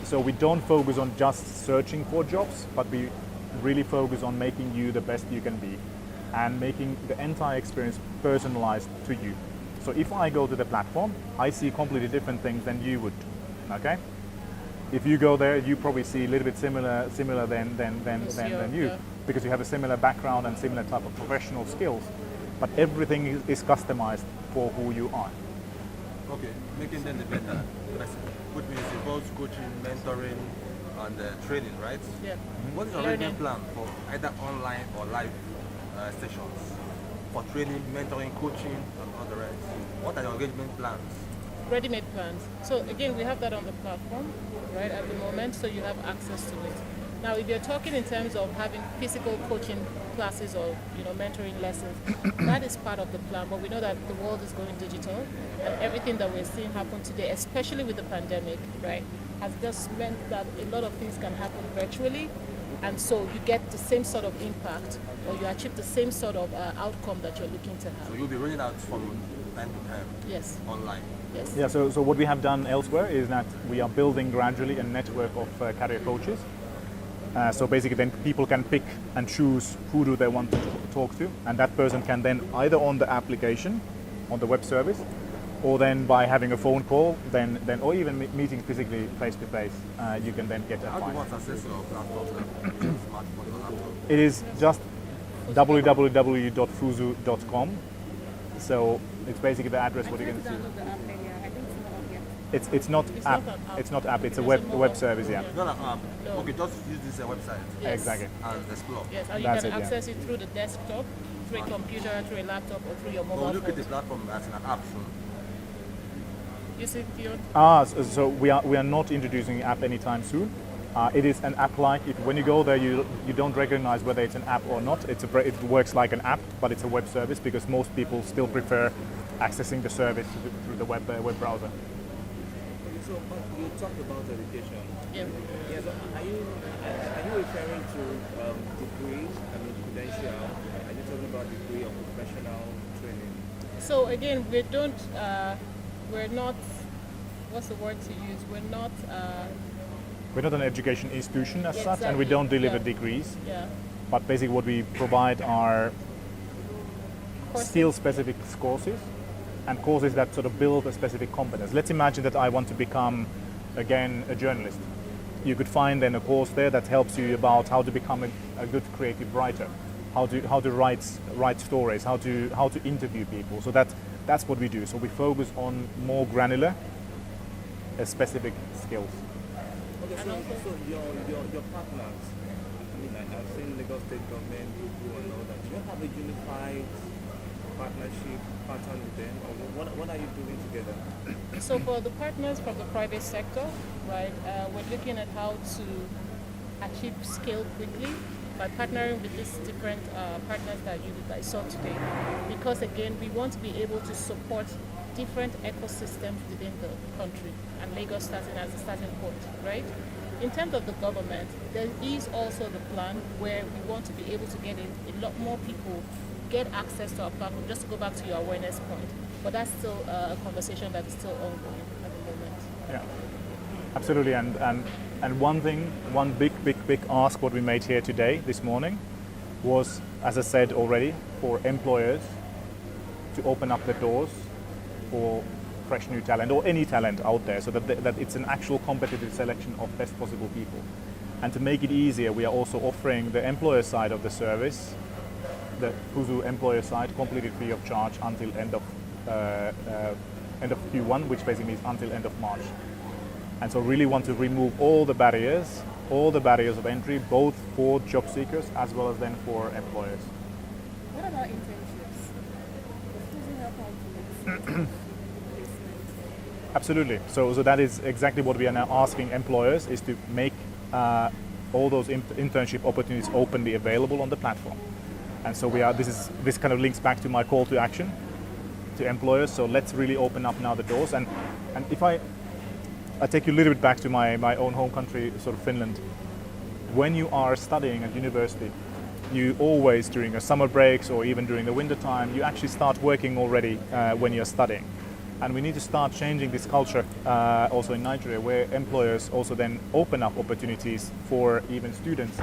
L: So we don't focus on just searching for jobs, but we really focus on making you the best you can be and making the entire experience personalized to you. So if I go to the platform, I see completely different things than you would. Okay? If you go there, you probably see a little bit similar than you, because you have a similar background and similar type of professional skills. But everything is customized for who you are.
M: Okay, making them the better person, which means involves coaching, mentoring, and training, right?
B: Yeah.
M: What is your reading plan for either online or live sessions for training, mentoring, coaching, and all the rest? What are your engagement plans?
B: Ready-made plans. So again, we have that on the platform, right, at the moment, so you have access to it. Now, if you're talking in terms of having physical coaching classes or mentoring lessons, that is part of the plan. But we know that the world is going digital, and everything that we're seeing happen today, especially with the pandemic, right, has just meant that a lot of things can happen virtually, and so you get the same sort of impact, or you achieve the same sort of outcome that you're looking to have.
M: So you'll be rolling out from time to time.
B: Yes.
M: Online.
B: Yes.
L: Yeah. So what we have done elsewhere is that we are building gradually a network of career coaches. So basically then people can pick and choose who do they want to talk to, and that person can then either on the application, on the web service, or then by having a phone call, then or even meeting physically face to face, you can then get advice.
M: How do you want access to your platform? Smartphone or laptop?
L: It is just www.fuzu.com. So it's basically the address what you can see. It's not app. It's not app. It's a web service. Yeah.
M: It's not an app. No. Okay, just use this website.
B: Yes.
L: Exactly.
M: And explore.
B: Yes, and you can access it through the desktop, through a computer, through a laptop, or through your mobile phone.
M: Look at the platform as an app soon.
B: You see, Theo?
L: So we are not introducing an app anytime soon. It is an app like it. When you go there, you don't recognize whether it's an app or not. It works like an app, but it's a web service because most people still prefer accessing the service through the web browser.
P: So you talked about education.
B: Yeah.
P: Yes. Are you referring to degrees? I mean credential. Are you talking about degree of professional training?
B: So again, we're not. What's the word to use? We're not
L: an education institution as
B: exactly.
L: such, and we don't deliver degrees.
B: Yeah.
L: But basically, what we provide are skill-specific courses. And courses that sort of build a specific competence. Let's imagine that I want to become, again, a journalist. You could find then a course there that helps you about how to become a good creative writer, how to write stories, how to interview people. So that's what we do. So we focus on more granular, specific skills.
P: Okay, so your partners. I mean, I've seen Lagos State government, Google, and all that. Do you have a unified partnership pattern with them, or what are you doing together?
B: So for the partners from the private sector, right, we're looking at how to achieve scale quickly by partnering with these different partners that you saw today. Because again, we want to be able to support different ecosystems within the country, and Lagos starting as a starting point, right? In terms of the government, there is also the plan where we want to be able to get in a lot more people get access to our platform, just to go back to your awareness point. But that's still a conversation that is still ongoing at the moment.
L: Yeah, absolutely. And one big ask what we made here today, this morning, was, as I said already, for employers to open up the doors for fresh new talent or any talent out there, so that it's an actual competitive selection of best possible people. And to make it easier, we are also offering the employer side of the service, the Fuzu employer side, completely free of charge until end of Q1, which basically means until end of March. And so really want to remove all the barriers of entry, both for job seekers as well as then for employers.
N: What about internships? Does Fuzu help out to make
L: Absolutely. So that is exactly what we are now asking employers, is to make all those internship opportunities openly available on the platform. And so this kind of links back to my call to action to employers. So let's really open up now the doors. And if I take you a little bit back to my own home country, sort of Finland. When you are studying at university, you always, during your summer breaks or even during the winter time, you actually start working already when you're studying. And we need to start changing this culture also in Nigeria, where employers also then open up opportunities for even students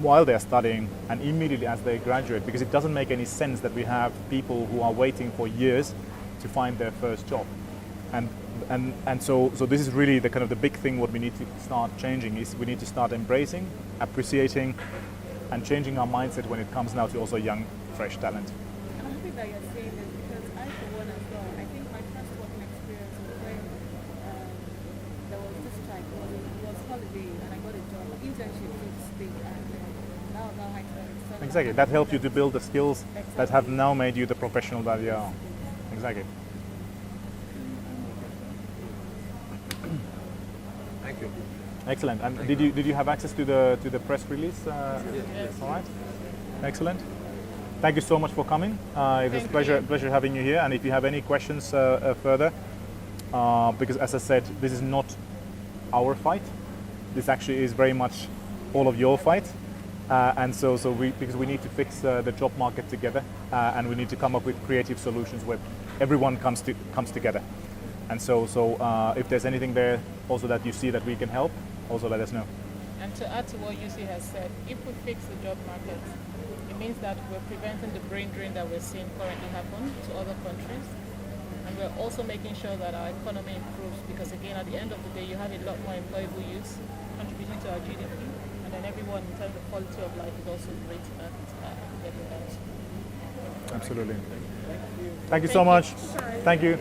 L: while they're studying and immediately as they graduate, because it doesn't make any sense that we have people who are waiting for years to find their first job. And so this is really the kind of the big thing. What we need to start changing is we need to start embracing, appreciating, and changing our mindset when it comes now to also young, fresh talent.
N: I'm happy that you're saying this, because I, for one as well, I think my first working experience was when there was this strike. It was holiday, and I got a job, internship, so to speak, and now I started.
L: Exactly, that helped you to build the skills that have now made you the professional that you are. Exactly.
P: Thank you.
L: Excellent. And did you have access to the press release?
P: Yes.
L: All right. Excellent. Thank you so much for coming. It was a pleasure having you here. And if you have any questions further, because as I said, this is not our fight. This actually is very much all of your fight. And because we need to fix the job market together, and we need to come up with creative solutions where everyone comes together. And so if there's anything there also that you see that we can help, also let us know.
B: And to add to what UC has said, if we fix the job market, it means that we're preventing the brain drain that we're seeing currently happen to other countries. And we're also making sure that our economy improves, because again, at the end of the day, you have a lot more employable youth contributing to our GDP, and then everyone in terms of quality of life is also great at getting that.
L: Absolutely. Thank you so much. Thank you.